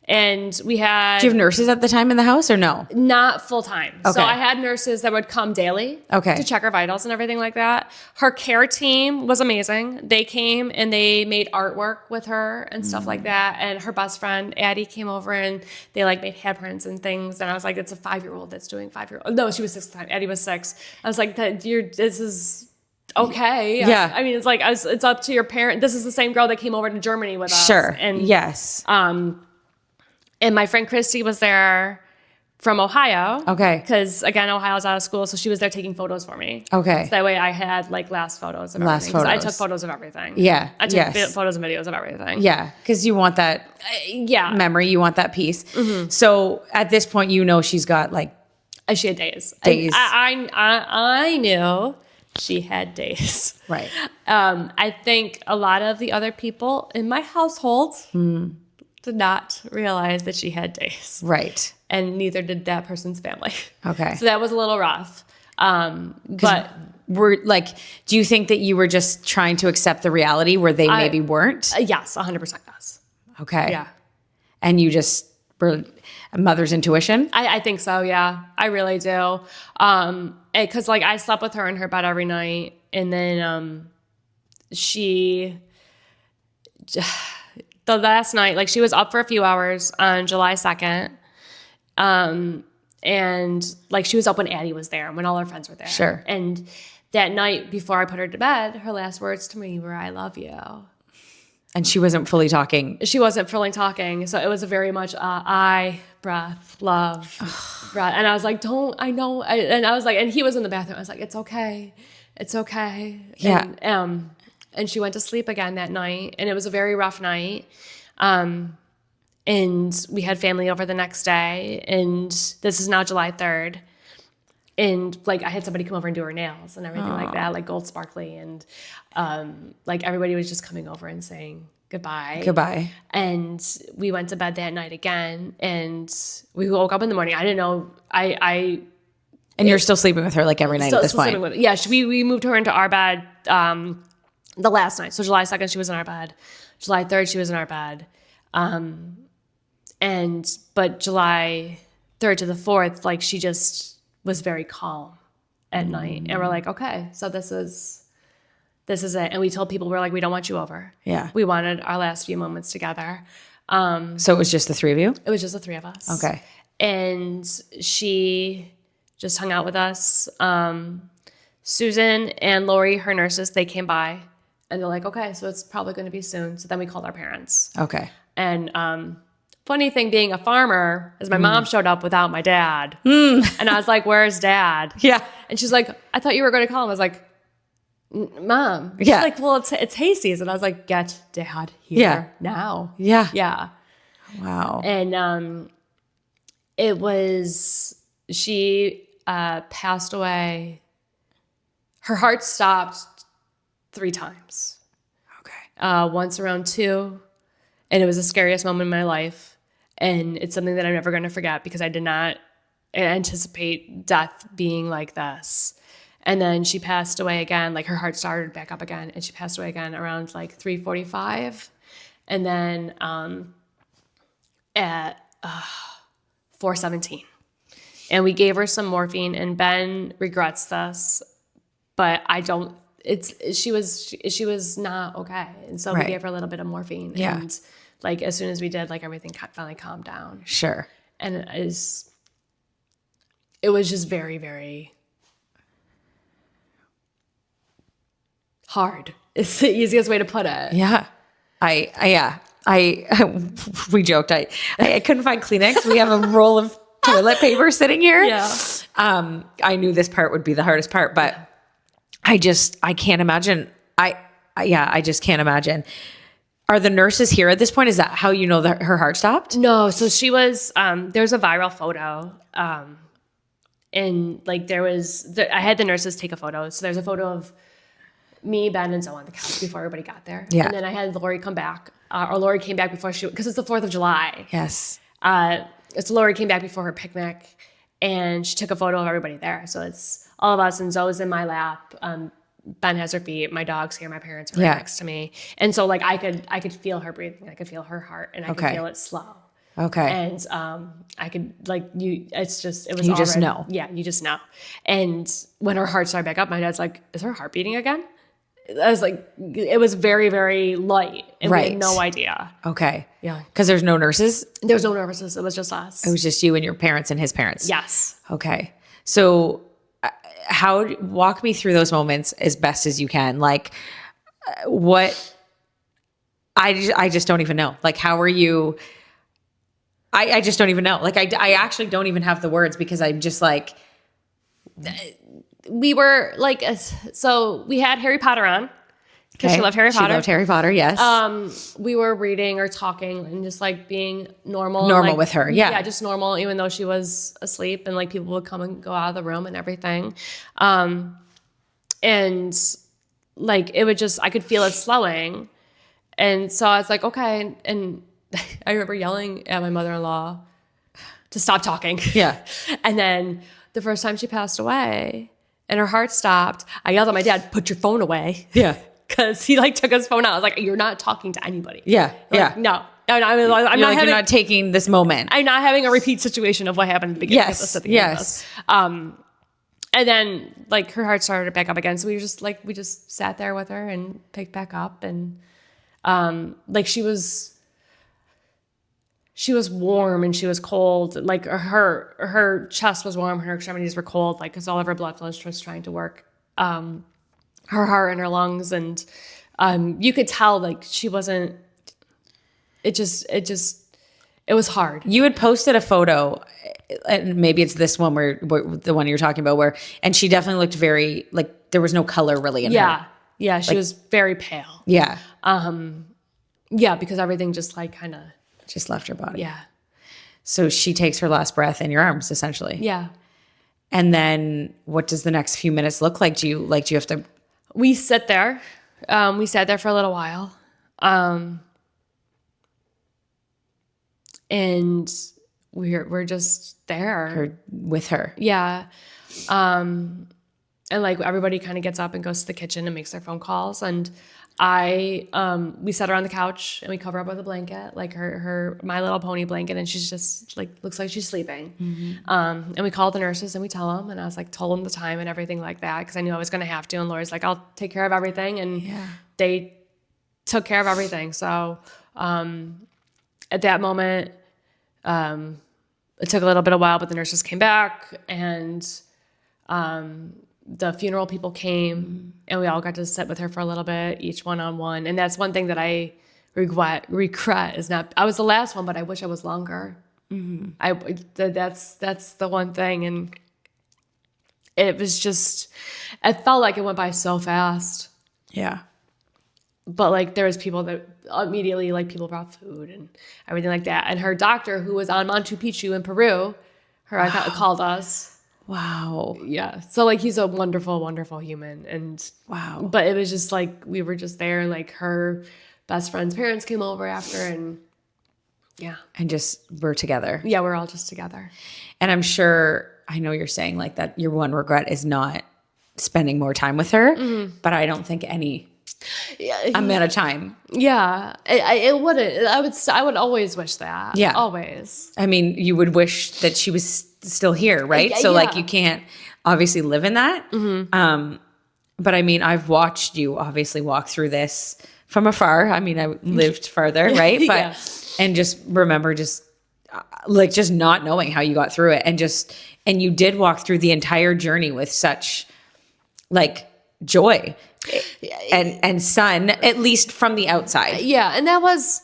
B: And we had...
A: Do you have nurses at the time in the house or no?
B: Not full time.
A: Okay.
B: So I had nurses that would come daily to check her vitals and everything like that. Her care team was amazing. They came and they made artwork with her and stuff like that. And her best friend, Addie, came over and they like made handprints and things. And I was like, it's a 5-year-old that's doing 5-year-old. No, she was 6 at the time. Addie was 6. I was like, this is... Okay.
A: Yeah.
B: I mean, it's like, it's up to your parent. This is the same girl that came over to Germany with us.
A: Sure.
B: And
A: yes.
B: And my friend Christy was there from Ohio.
A: Okay.
B: Because again, Ohio's out of school, so she was there taking photos for me.
A: Okay.
B: So that way I had like last photos of everything. 'Cause I took photos of everything.
A: Yeah.
B: I took photos and videos of everything.
A: Yeah. Because you want that memory, you want that piece. Mm-hmm. So at this point, you know she's got like...
B: She had days.
A: Days.
B: I knew she had days.
A: Right.
B: I think a lot of the other people in my household did not realize that she had days.
A: Right.
B: And neither did that person's family.
A: Okay.
B: So that was a little rough. But
A: do you think that you were just trying to accept the reality where they maybe weren't?
B: Yes, 100% yes.
A: Okay.
B: Yeah.
A: And you just were a mother's intuition?
B: I think so, yeah. I really do. Because like I slept with her in her bed every night. And then the last night, like she was up for a few hours on July 2nd. And like she was up when Addie was there, when all her friends were there.
A: Sure.
B: And that night before I put her to bed, her last words to me were, "I love you."
A: And she wasn't fully talking.
B: She wasn't fully talking. So it was a very much I, breath, love, breath. And I was like, I know. And I was like, and he was in the bathroom. I was like, it's okay. It's okay.
A: Yeah.
B: And she went to sleep again that night. And it was a very rough night. And we had family over the next day. And this is now July 3rd. And like I had somebody come over and do her nails and everything like that, like gold sparkly. And like everybody was just coming over and saying goodbye.
A: Goodbye.
B: And we went to bed that night again. And we woke up in the morning. I didn't know.
A: And you're still sleeping with her like every night at this point?
B: Yeah, we moved her into our bed the last night. So July 2nd, she was in our bed. July 3rd, she was in our bed. But July 3rd to the 4th, like she just was very calm at night. And we're like, okay, so this is it. And we told people, we're like, we don't want you over.
A: Yeah.
B: We wanted our last few moments together.
A: So it was just the three of you?
B: It was just the three of us.
A: Okay.
B: And she just hung out with us. Susan and Lori, her nurses, they came by and they're like, okay, so it's probably going to be soon. So then we called our parents.
A: Okay.
B: And funny thing being a farmer is my mom showed up without my dad. And I was like, where's dad?
A: Yeah.
B: And she's like, I thought you were going to call him. I was like, Mom.
A: Yeah.
B: She's like, well, it's hay season. I was like, get dad here now.
A: Yeah.
B: Yeah.
A: Wow.
B: And it was, she passed away. Her heart stopped 3 times.
A: Okay.
B: Once around 2. And it was the scariest moment in my life. And it's something that I'm never going to forget because I did not anticipate death being like this. And then she passed away again, like her heart started back up again. And she passed away again around like 3:45. And then at 4:17. And we gave her some morphine, and Ben regrets this, but I don't, she was not okay. And so we gave her a little bit of morphine.
A: Yeah.
B: And like, as soon as we did, like everything finally calmed down.
A: Sure.
B: And it was just very, very hard. It's the easiest way to put it.
A: Yeah. We joked. I couldn't find Kleenex. We have a roll of toilet paper sitting here.
B: Yeah.
A: I knew this part would be the hardest part, but I can't imagine. I just can't imagine. Are the nurses here at this point? Is that how you know that her heart stopped?
B: No. So she was, there's a viral photo. And like I had the nurses take a photo. So there's a photo of me, Ben, and Zoe on the couch before everybody got there.
A: Yeah.
B: And then I had Lori come back, or Lori came back before because it's the 4th of July.
A: Yes.
B: So Lori came back before her picnic, and she took a photo of everybody there. So it's all of us, and Zoe's in my lap. Ben has her feet. My dog's here. My parents are right next to me. And so like I could feel her breathing. I could feel her heart, and I could feel it slow.
A: Okay.
B: And I could like you. It's just it was.
A: You just know.
B: Yeah, you just know. And when her heart started back up, my dad's like, "Is her heart beating again?" I was like, it was very, very light, and we had no idea.
A: Okay.
B: Yeah.
A: Because there's no nurses?
B: There was no nurses. It was just us.
A: It was just you and your parents and his parents?
B: Yes.
A: Okay. So walk me through those moments as best as you can. Like I just don't even know. Like, how are you? I just don't even know. Like, I actually don't even have the words because I'm just like,
B: we were like, so we had Harry Potter on because she loved Harry Potter.
A: She loved Harry Potter, yes.
B: We were reading or talking and just like being normal.
A: Normal with her, yeah.
B: Yeah, just normal, even though she was asleep, and like people would come and go out of the room and everything. And like it would just, I could feel it slowing. And so I was like, okay. And I remember yelling at my mother-in-law to stop talking.
A: Yeah.
B: And then the first time she passed away and her heart stopped, I yelled at my dad, put your phone away.
A: Yeah.
B: Because he like took his phone out. I was like, you're not talking to anybody.
A: Yeah.
B: Like, no. I'm
A: you're not taking this moment.
B: I'm not having a repeat situation of what happened at the beginning of this.
A: Yes.
B: And then like her heart started back up again. So we just sat there with her and picked back up. And like she was warm and she was cold. Like her chest was warm, her extremities were cold, like because all of her blood flow was just trying to work. Her heart and her lungs, and you could tell like she wasn't. It was hard.
A: You had posted a photo, and maybe it's this one where the one you're talking about, and she definitely looked very like there was no color really in her.
B: Yeah, she was very pale.
A: Yeah.
B: Yeah, because everything just like kind of
A: just left her body.
B: Yeah.
A: So she takes her last breath in your arms, essentially.
B: Yeah.
A: And then what does the next few minutes look like? Do you have to?
B: We sit there. We sat there for a little while. And we're just there.
A: With her.
B: Yeah. And like everybody kind of gets up and goes to the kitchen and makes their phone calls. And we set her on the couch and we cover her up with a blanket, like her My Little Pony blanket. And she's just like, looks like she's sleeping. And we called the nurses and we tell them, and I was like, told them the time and everything like that. Cause I knew I was going to have to. And Lori's like, I'll take care of everything. And they took care of everything. So, at that moment, it took a little bit of while, but the nurses came back and, the funeral people came and we all got to sit with her for a little bit, each one-on-one. And that's one thing that I regret is not, I was the last one, but I wish I was longer. That's the one thing. And it was just, it felt like it went by so fast.
A: Yeah.
B: But like there was people that immediately, like people brought food and everything like that. And her doctor, who was on Machu Picchu in Peru, called us.
A: Wow.
B: Yeah. So like he's a wonderful, wonderful human. And
A: wow.
B: But it was just like we were just there, and like her best friend's parents came over after, and yeah.
A: And just we're together.
B: Yeah, we're all just together.
A: And I'm sure, I know you're saying like that your one regret is not spending more time with her, but I don't think any amount of time.
B: Yeah. It wouldn't. I would always wish that.
A: Yeah.
B: Always.
A: I mean, you would wish that she was still here, right? So like you can't obviously live in that. But I mean, I've watched you obviously walk through this from afar. I mean, I lived farther, right? But and just remember just not knowing how you got through it, and you did walk through the entire journey with such like joy and sun, at least from the outside.
B: Yeah, and that was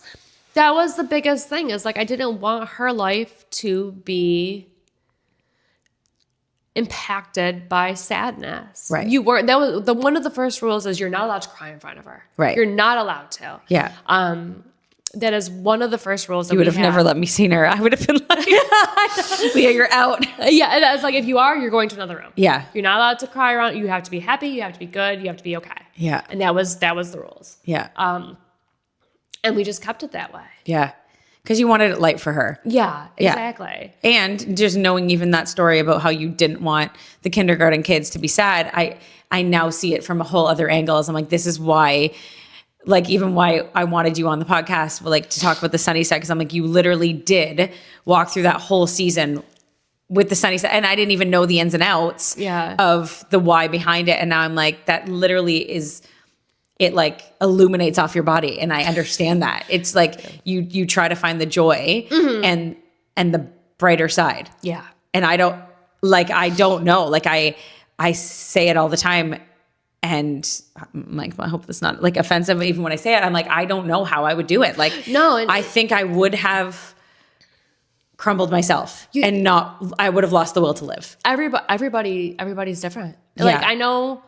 B: the biggest thing, is like I didn't want her life to be impacted by sadness.
A: Right.
B: You weren't. That was one of the first rules, is you're not allowed to cry in front of her.
A: Right.
B: You're not allowed to.
A: Yeah.
B: That is one of the first rules that
A: you would have never let me see her. I would have been like, Leah, you're out.
B: Yeah. And it's like, if you are, you're going to another room.
A: Yeah.
B: You're not allowed to cry around. You have to be happy. You have to be good. You have to be okay.
A: Yeah.
B: And that was the rules.
A: Yeah.
B: And we just kept it that way.
A: Yeah. Because you wanted it light for her.
B: Yeah, exactly.
A: Yeah. And just knowing even that story about how you didn't want the kindergarten kids to be sad, I now see it from a whole other angle. As I'm like, this is why, like, even why I wanted you on the podcast, but like to talk about the sunny side. Because I'm like, you literally did walk through that whole season with the sunny side, and I didn't even know the ins and outs of the why behind it. And now I'm like, that literally is. It like illuminates off your body. And I understand that. It's like you try to find the joy and the brighter side.
B: Yeah.
A: And I don't know. Like I say it all the time, and I'm like, I hope that's not like offensive. Even when I say it, I'm like, I don't know how I would do it. Like,
B: no,
A: I think I would have crumbled myself I would have lost the will to live.
B: Everybody's different. Like I know,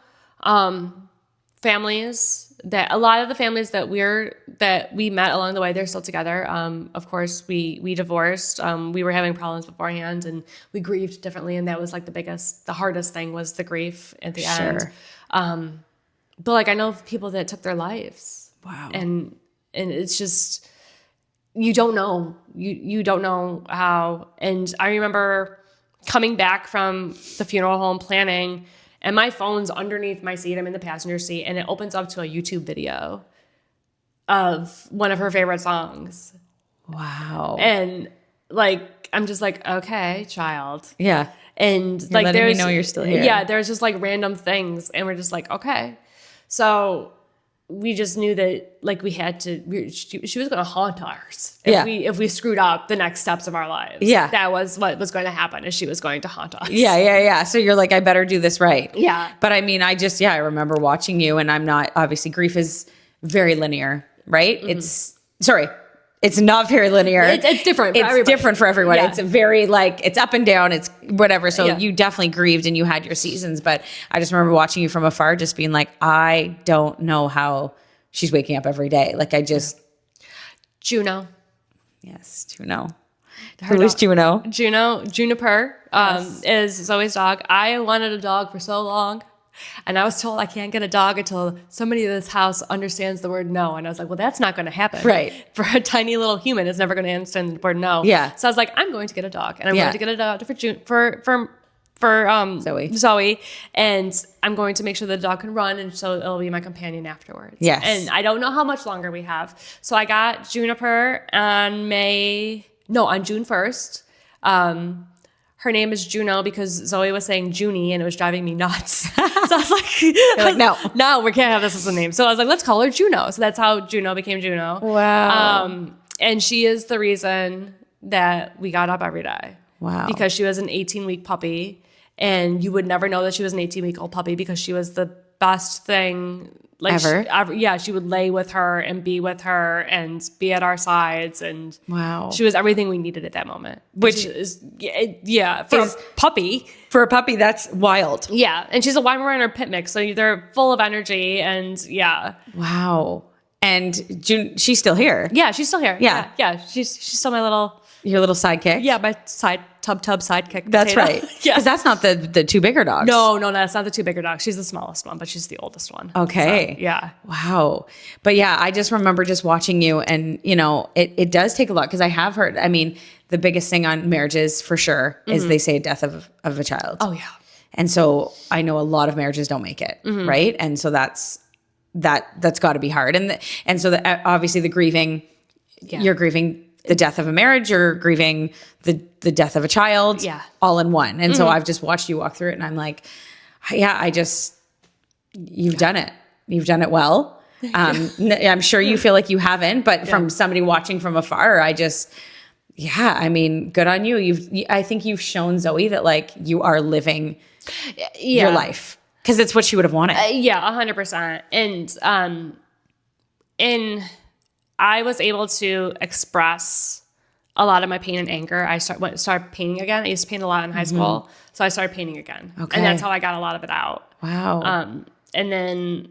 B: families that a lot of the families that we met along the way, they're still together. Of course we divorced. We were having problems beforehand, and we grieved differently. And that was like the hardest thing was the grief at the end. But like, I know people that took their lives.
A: Wow.
B: And it's just, you don't know, you don't know how. And I remember coming back from the funeral home planning, and my phone's underneath my seat. I'm in the passenger seat, and it opens up to a YouTube video of one of her favorite songs.
A: Wow.
B: And like, I'm just like, okay, child.
A: Yeah.
B: And
A: you're
B: like,
A: letting me know you're still here.
B: Yeah. There's just like random things. And we're just like, okay. So we just knew that like we had to, she was going to haunt us if we screwed up the next steps of our lives.
A: Yeah.
B: That was what was going to happen, is she was going to haunt us.
A: Yeah. So you're like, I better do this right.
B: Yeah.
A: But I mean, I remember watching you, and I'm not, obviously grief is very linear, right? Mm-hmm. It's not very linear.
B: It's different for everybody.
A: It's different for everyone. Yeah. It's very like, it's up and down. It's whatever. So
B: yeah.
A: You definitely grieved and you had your seasons. But I just remember watching you from afar, just being like, I don't know how she's waking up every day. Like I just.
B: Juno.
A: Yes, Juno. Who is Juno?
B: Juniper is Zoe's dog. I wanted a dog for so long. And I was told I can't get a dog until somebody in this house understands the word no. And I was like, well, that's not going to happen.
A: Right.
B: For a tiny little human, it's never going to understand the word no.
A: Yeah.
B: So I was like, I'm going to get a dog. And I'm going to get a dog for for
A: Zoe.
B: And I'm going to make sure the dog can run, and so it'll be my companion afterwards.
A: Yes.
B: And I don't know how much longer we have. So I got Juniper on June 1st. Her name is Juno because Zoe was saying Junie, and it was driving me nuts. So I was like, no, we can't have this as a name. So I was like, let's call her Juno. So that's how Juno became Juno.
A: Wow.
B: And she is the reason that we got up every day.
A: Wow.
B: Because she was an 18-week puppy, and you would never know that she was an 18-week-old puppy because she was the best thing
A: ever.
B: She would lay with her and be with her and be at our sides, and
A: wow,
B: she was everything we needed at that moment. Which is for a puppy,
A: that's wild.
B: Yeah, and she's a Weimaraner pit mix, so they're full of energy, and
A: wow. And June, she's still here.
B: Yeah, she's still here. Yeah. She's still
A: your little sidekick.
B: Yeah, my tub sidekick.
A: That's right. Yeah, because that's not the two bigger dogs.
B: No, that's not the two bigger dogs. She's the smallest one, but she's the oldest one.
A: Okay.
B: So, yeah.
A: Wow. But yeah, I just remember just watching you, and it does take a lot, because I have heard. I mean, the biggest thing on marriages for sure is they say death of a child.
B: Oh yeah.
A: And so I know a lot of marriages don't make it, right? And so that's got to be hard. And so obviously the grieving, you're grieving the death of a marriage, you're grieving the death of a child, all in one. And so I've just watched you walk through it, and I'm like, you've done it. You've done it well. I'm sure you feel like you haven't, but from somebody watching from afar, I mean, good on you. I think you've shown Zoe that like you are living your life, because it's what she would have wanted.
B: 100%. And I was able to express a lot of my pain and anger. I started painting again. I used to paint a lot in high school, so I started painting again. Okay. And that's how I got a lot of it out.
A: Wow.
B: And then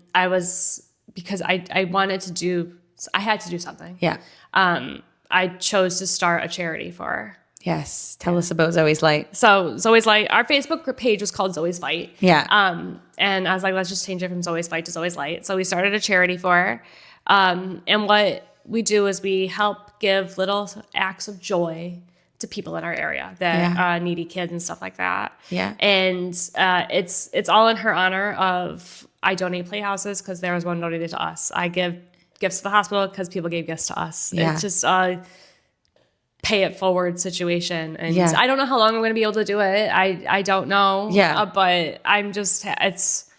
B: because I had to do something.
A: Yeah.
B: I chose to start a charity for her.
A: Yes. Tell us about Zoe's Light.
B: So Zoe's Light, our Facebook page was called Zoe's Fight.
A: Yeah.
B: And I was like, let's just change it from Zoe's Fight to Zoe's Light. So we started a charity for her. And what we do is we help give little acts of joy to people in our area that needy kids and stuff like that.
A: Yeah.
B: And it's all in her honor of, I donate playhouses because there was one donated to us. I give gifts to the hospital because people gave gifts to us. Yeah. It's just a pay it forward situation. And I don't know how long I'm going to be able to do it. I don't know.
A: Yeah.
B: But it's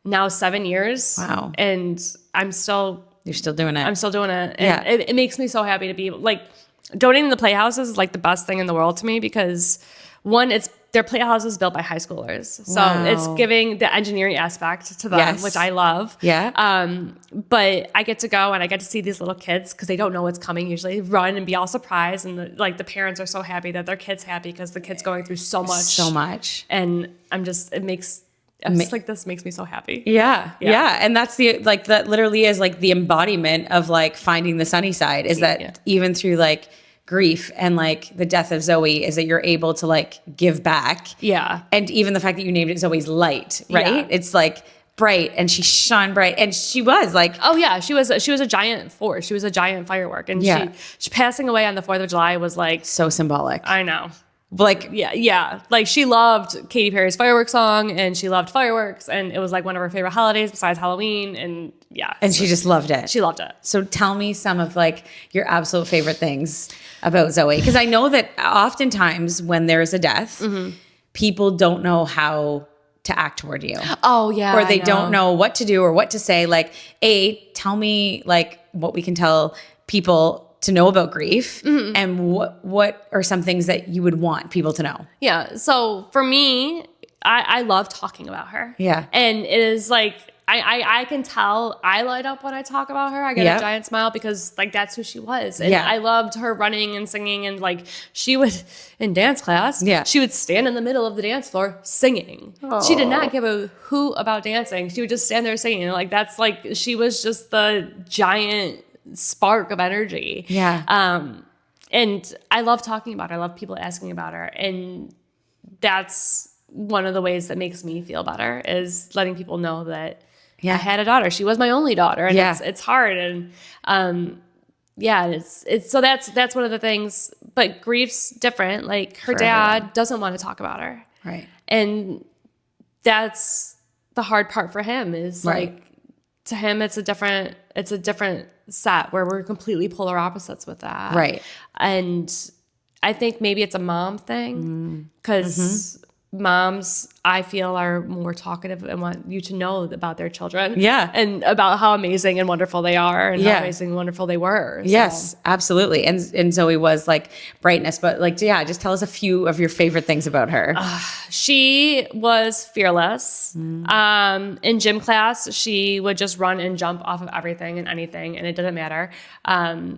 B: now 7 years.
A: Wow.
B: And you're still doing it. I'm still doing it. And it makes me so happy to be like, donating the playhouses is like the best thing in the world to me, because one, they're playhouses built by high schoolers. So it's giving the engineering aspect to them, which I love.
A: Yeah.
B: But I get to go and I get to see these little kids, because they don't know what's coming usually, run and be all surprised. And the parents are so happy that their kid's happy, because the kid's going through so much. And this makes me so happy.
A: Yeah. And that's that literally is like the embodiment of like finding the sunny side, is that even through like grief and like the death of Zoe, is that you're able to like give back. Yeah. And even the fact that you named it Zoe's Light, right? Yeah. It's like bright, and she shone bright, and she was like,
B: oh yeah, she was a giant force. She was a giant firework, and she passing away on the 4th of July was like
A: so symbolic.
B: I know.
A: Like,
B: yeah. Like, she loved Katy Perry's fireworks song, and she loved fireworks, and it was like one of her favorite holidays besides Halloween. And
A: she just loved it.
B: She loved it.
A: So tell me some of like your absolute favorite things about Zoe. Because I know that oftentimes when there is a death, people don't know how to act toward you.
B: Oh yeah.
A: Or they don't know what to do or what to say. Like, tell me like what we can tell people to know about grief, and what are some things that you would want people to know? Yeah.
B: So for me, I love talking about her.
A: Yeah.
B: And it is like, I can tell I light up when I talk about her. I get a giant smile, because like that's who she was. And I loved her running and singing, and like she would, in dance class, she would stand in the middle of the dance floor singing. Aww. She did not give a hoot about dancing. She would just stand there singing. Like that's like, she was just the giant spark of energy.
A: Yeah.
B: And I love talking about her. I love people asking about her. And that's one of the ways that makes me feel better, is letting people know that I had a daughter. She was my only daughter, and it's hard. And it's so that's one of the things. But grief's different. Like, her dad doesn't want to talk about her.
A: Right.
B: And that's the hard part for him is like, to him, it's a different set where we're completely polar opposites with that.
A: Right.
B: And I think maybe it's a mom thing because moms, I feel, are more talkative and want you to know about their children.
A: Yeah.
B: And about how amazing and wonderful they are and how amazing and wonderful they were. So.
A: Yes, absolutely. And Zoe was like brightness, but like, yeah, just tell us a few of your favorite things about her.
B: She was fearless. In gym class, she would just run and jump off of everything and anything, and it didn't matter.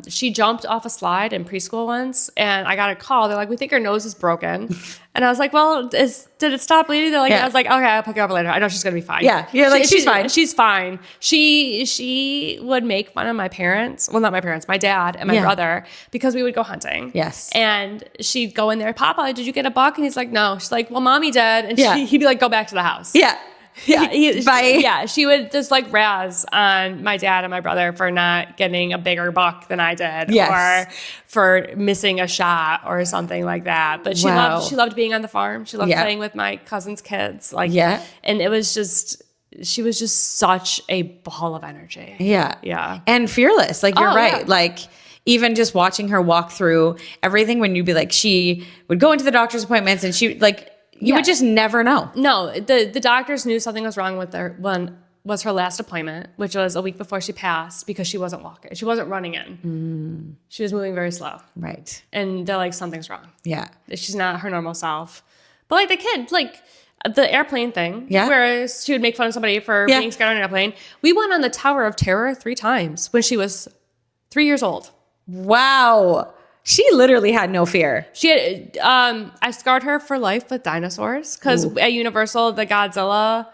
B: She jumped off a slide in preschool once, and I got a call. They're like, "We think her nose is broken." And I was like, "Well, did it stop bleeding?" They're like, I was like, "Okay, I'll pick her up later. I know she's gonna be fine."
A: Yeah, you're like, she's fine.
B: She's fine. She would make fun of my parents. Well, not my parents, my dad and my brother, because we would go hunting.
A: Yes.
B: And she'd go in there, "Papa, did you get a buck?" And he's like, "No." She's like, "Well, Mommy did." And he'd be like, "Go back to the house."
A: Yeah.
B: Yeah. She would just like razz on my dad and my brother for not getting a bigger buck than I did, or for missing a shot or something like that. But she loved being on the farm. She loved playing with my cousin's kids. And it was just, she was just such a ball of energy.
A: Yeah.
B: Yeah.
A: And fearless. Like, you're right. Yeah. Like, even just watching her walk through everything, when you'd be like, she would go into the doctor's appointments and she like, you would just never know.
B: No, the doctors knew something was wrong with her. One was her last appointment, which was a week before she passed, because she wasn't walking. She wasn't running in. She was moving very slow.
A: Right.
B: And they're like, something's wrong.
A: Yeah.
B: She's not her normal self. But like the kid, like the airplane thing, where she would make fun of somebody for being scared on an airplane. We went on the Tower of Terror 3 times when she was 3 years old.
A: Wow. She literally had no fear.
B: She had, I scarred her for life with dinosaurs, because at Universal, the Godzilla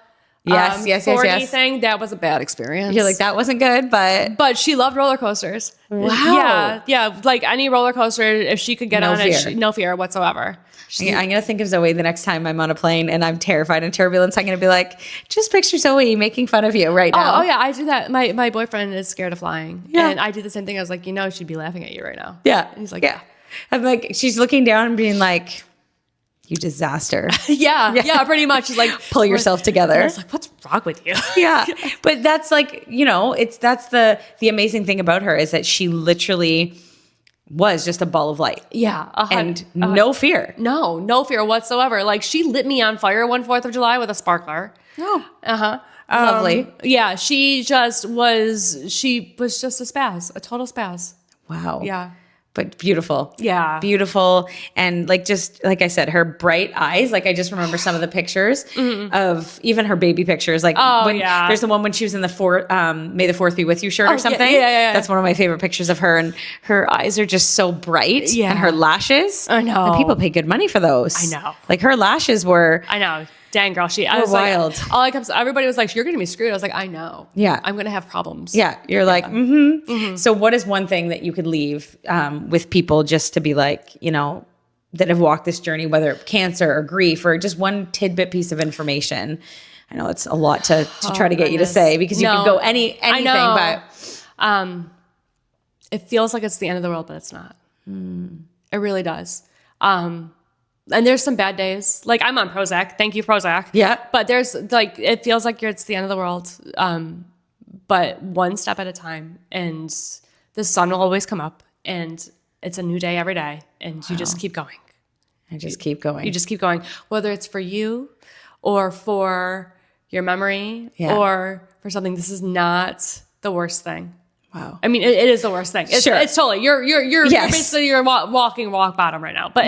B: 4D thing, that was a bad experience.
A: You're like, that wasn't good,
B: but she loved roller coasters.
A: Wow.
B: Yeah. Like any roller coaster, if she could get on it, no fear whatsoever.
A: I'm going to think of Zoe the next time I'm on a plane and I'm terrified in turbulence. I'm going to be like, just picture Zoe making fun of you right now.
B: Oh yeah, I do that. My boyfriend is scared of flying. Yeah. And I do the same thing. I was like, she'd be laughing at you right now.
A: Yeah.
B: And he's like,
A: yeah. I'm like, she's looking down and being like, you disaster.
B: Yeah, pretty much. She's like,
A: pull yourself together.
B: I was like, what's wrong with you?
A: Yeah. But that's like, that's the amazing thing about her, is that she literally was just a ball of light.
B: Yeah.
A: And no fear.
B: No fear whatsoever. Like, she lit me on fire one 4th of July with a sparkler.
A: Oh. Uh-huh. Lovely.
B: Yeah. She was just a spaz, a total spaz.
A: Wow.
B: Yeah.
A: But beautiful.
B: Yeah.
A: Beautiful. And like, just like I said, her bright eyes, like I just remember some of the pictures of even her baby pictures. Like, there's the one when she was in the May the 4th be with you shirt or something.
B: Yeah.
A: That's one of my favorite pictures of her. And her eyes are just so bright.
B: Yeah.
A: And her lashes.
B: I know.
A: And people pay good money for those.
B: I know.
A: Like, her lashes were.
B: I know. Dang, girl. I was
A: wild.
B: Like, everybody was like, "You're going to be screwed." I was like, "I know.
A: Yeah.
B: I'm going to have problems."
A: Yeah. You're like, So what is one thing that you could leave with people, just to be like, that have walked this journey, whether cancer or grief, or just one tidbit piece of information? I know it's a lot to try to get you to say, because you can go anything, but
B: it feels like it's the end of the world, but it's not. It really does. And there's some bad days. Like, I'm on Prozac. Thank you, Prozac.
A: Yeah.
B: But there's like, it feels like it's the end of the world. But one step at a time, and the sun will always come up, and it's a new day every day, and you just keep going.
A: You just keep going.
B: Whether it's for you or for your memory or for something. This is not the worst thing.
A: Wow.
B: I mean, it is the worst thing. It's totally, you're basically, you're walking rock bottom right now. But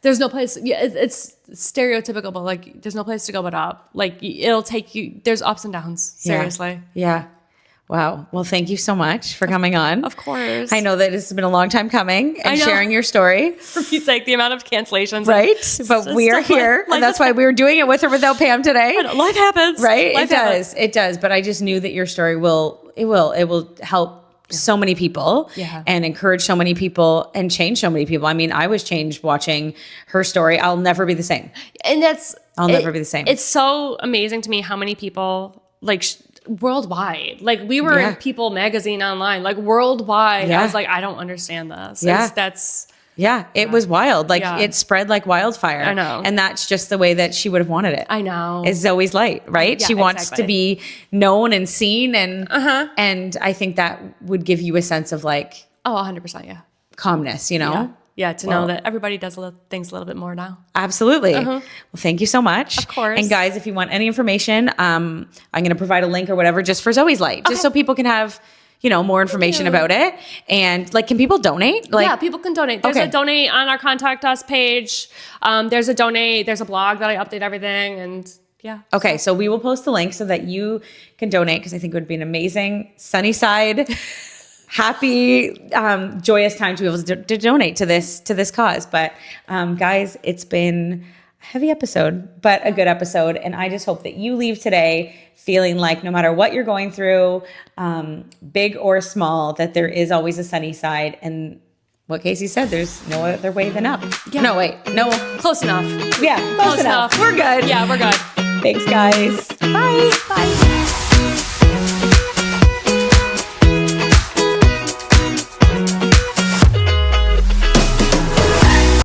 B: there's no place. Yeah, it's stereotypical, but like, there's no place to go but up. Like, it'll take you. There's ups and downs. Seriously.
A: Yeah. Wow. Well, thank you so much for coming on.
B: Of course.
A: I know that it's been a long time coming and sharing your story.
B: For Pete's sake, the amount of cancellations.
A: Right. But we are here, and that's why we were doing it with or without Pam today.
B: Life happens.
A: Right.
B: Life happens.
A: It does. But I just knew that your story will help so many people and encourage so many people and change so many people. I mean, I was changed watching her story. I'll never be the same.
B: And
A: I'll never be the same.
B: It's so amazing to me how many people, like, worldwide, like, we were in People magazine online, like, worldwide. I was like, I don't understand this.
A: Yeah, it was wild. Like it spread like wildfire.
B: I know.
A: And that's just the way that she would have wanted it.
B: I know.
A: Is Zoe's light, right?
B: Yeah,
A: she wants
B: exactly.
A: to be known and seen. And I think that would give you a sense of like,
B: oh, 100%. Yeah.
A: calmness, you know?
B: Yeah. To know that everybody does things a little bit more now.
A: Absolutely. Well, thank you so much.
B: Of course.
A: And guys, if you want any information, I'm going to provide a link or whatever just for Zoe's light, just so people can have, you know, more information about it. And like, can people donate? Like,
B: yeah, people can donate. There's a donate on our contact us page. There's a donate. There's a blog that I update everything. And yeah.
A: Okay. So we will post the link so that you can donate, because I think it would be an amazing sunny side, happy, joyous time to be able to donate to this cause. But guys, it's been a heavy episode, but a good episode. And I just hope that you leave today feeling like no matter what you're going through, big or small, that there is always a sunny side. And what Casey said, there's no other way than up.
B: Yeah.
A: No, wait, no.
B: Close enough.
A: Yeah, close enough. We're good.
B: Yeah, we're good.
A: Thanks, guys. Bye.
B: Bye.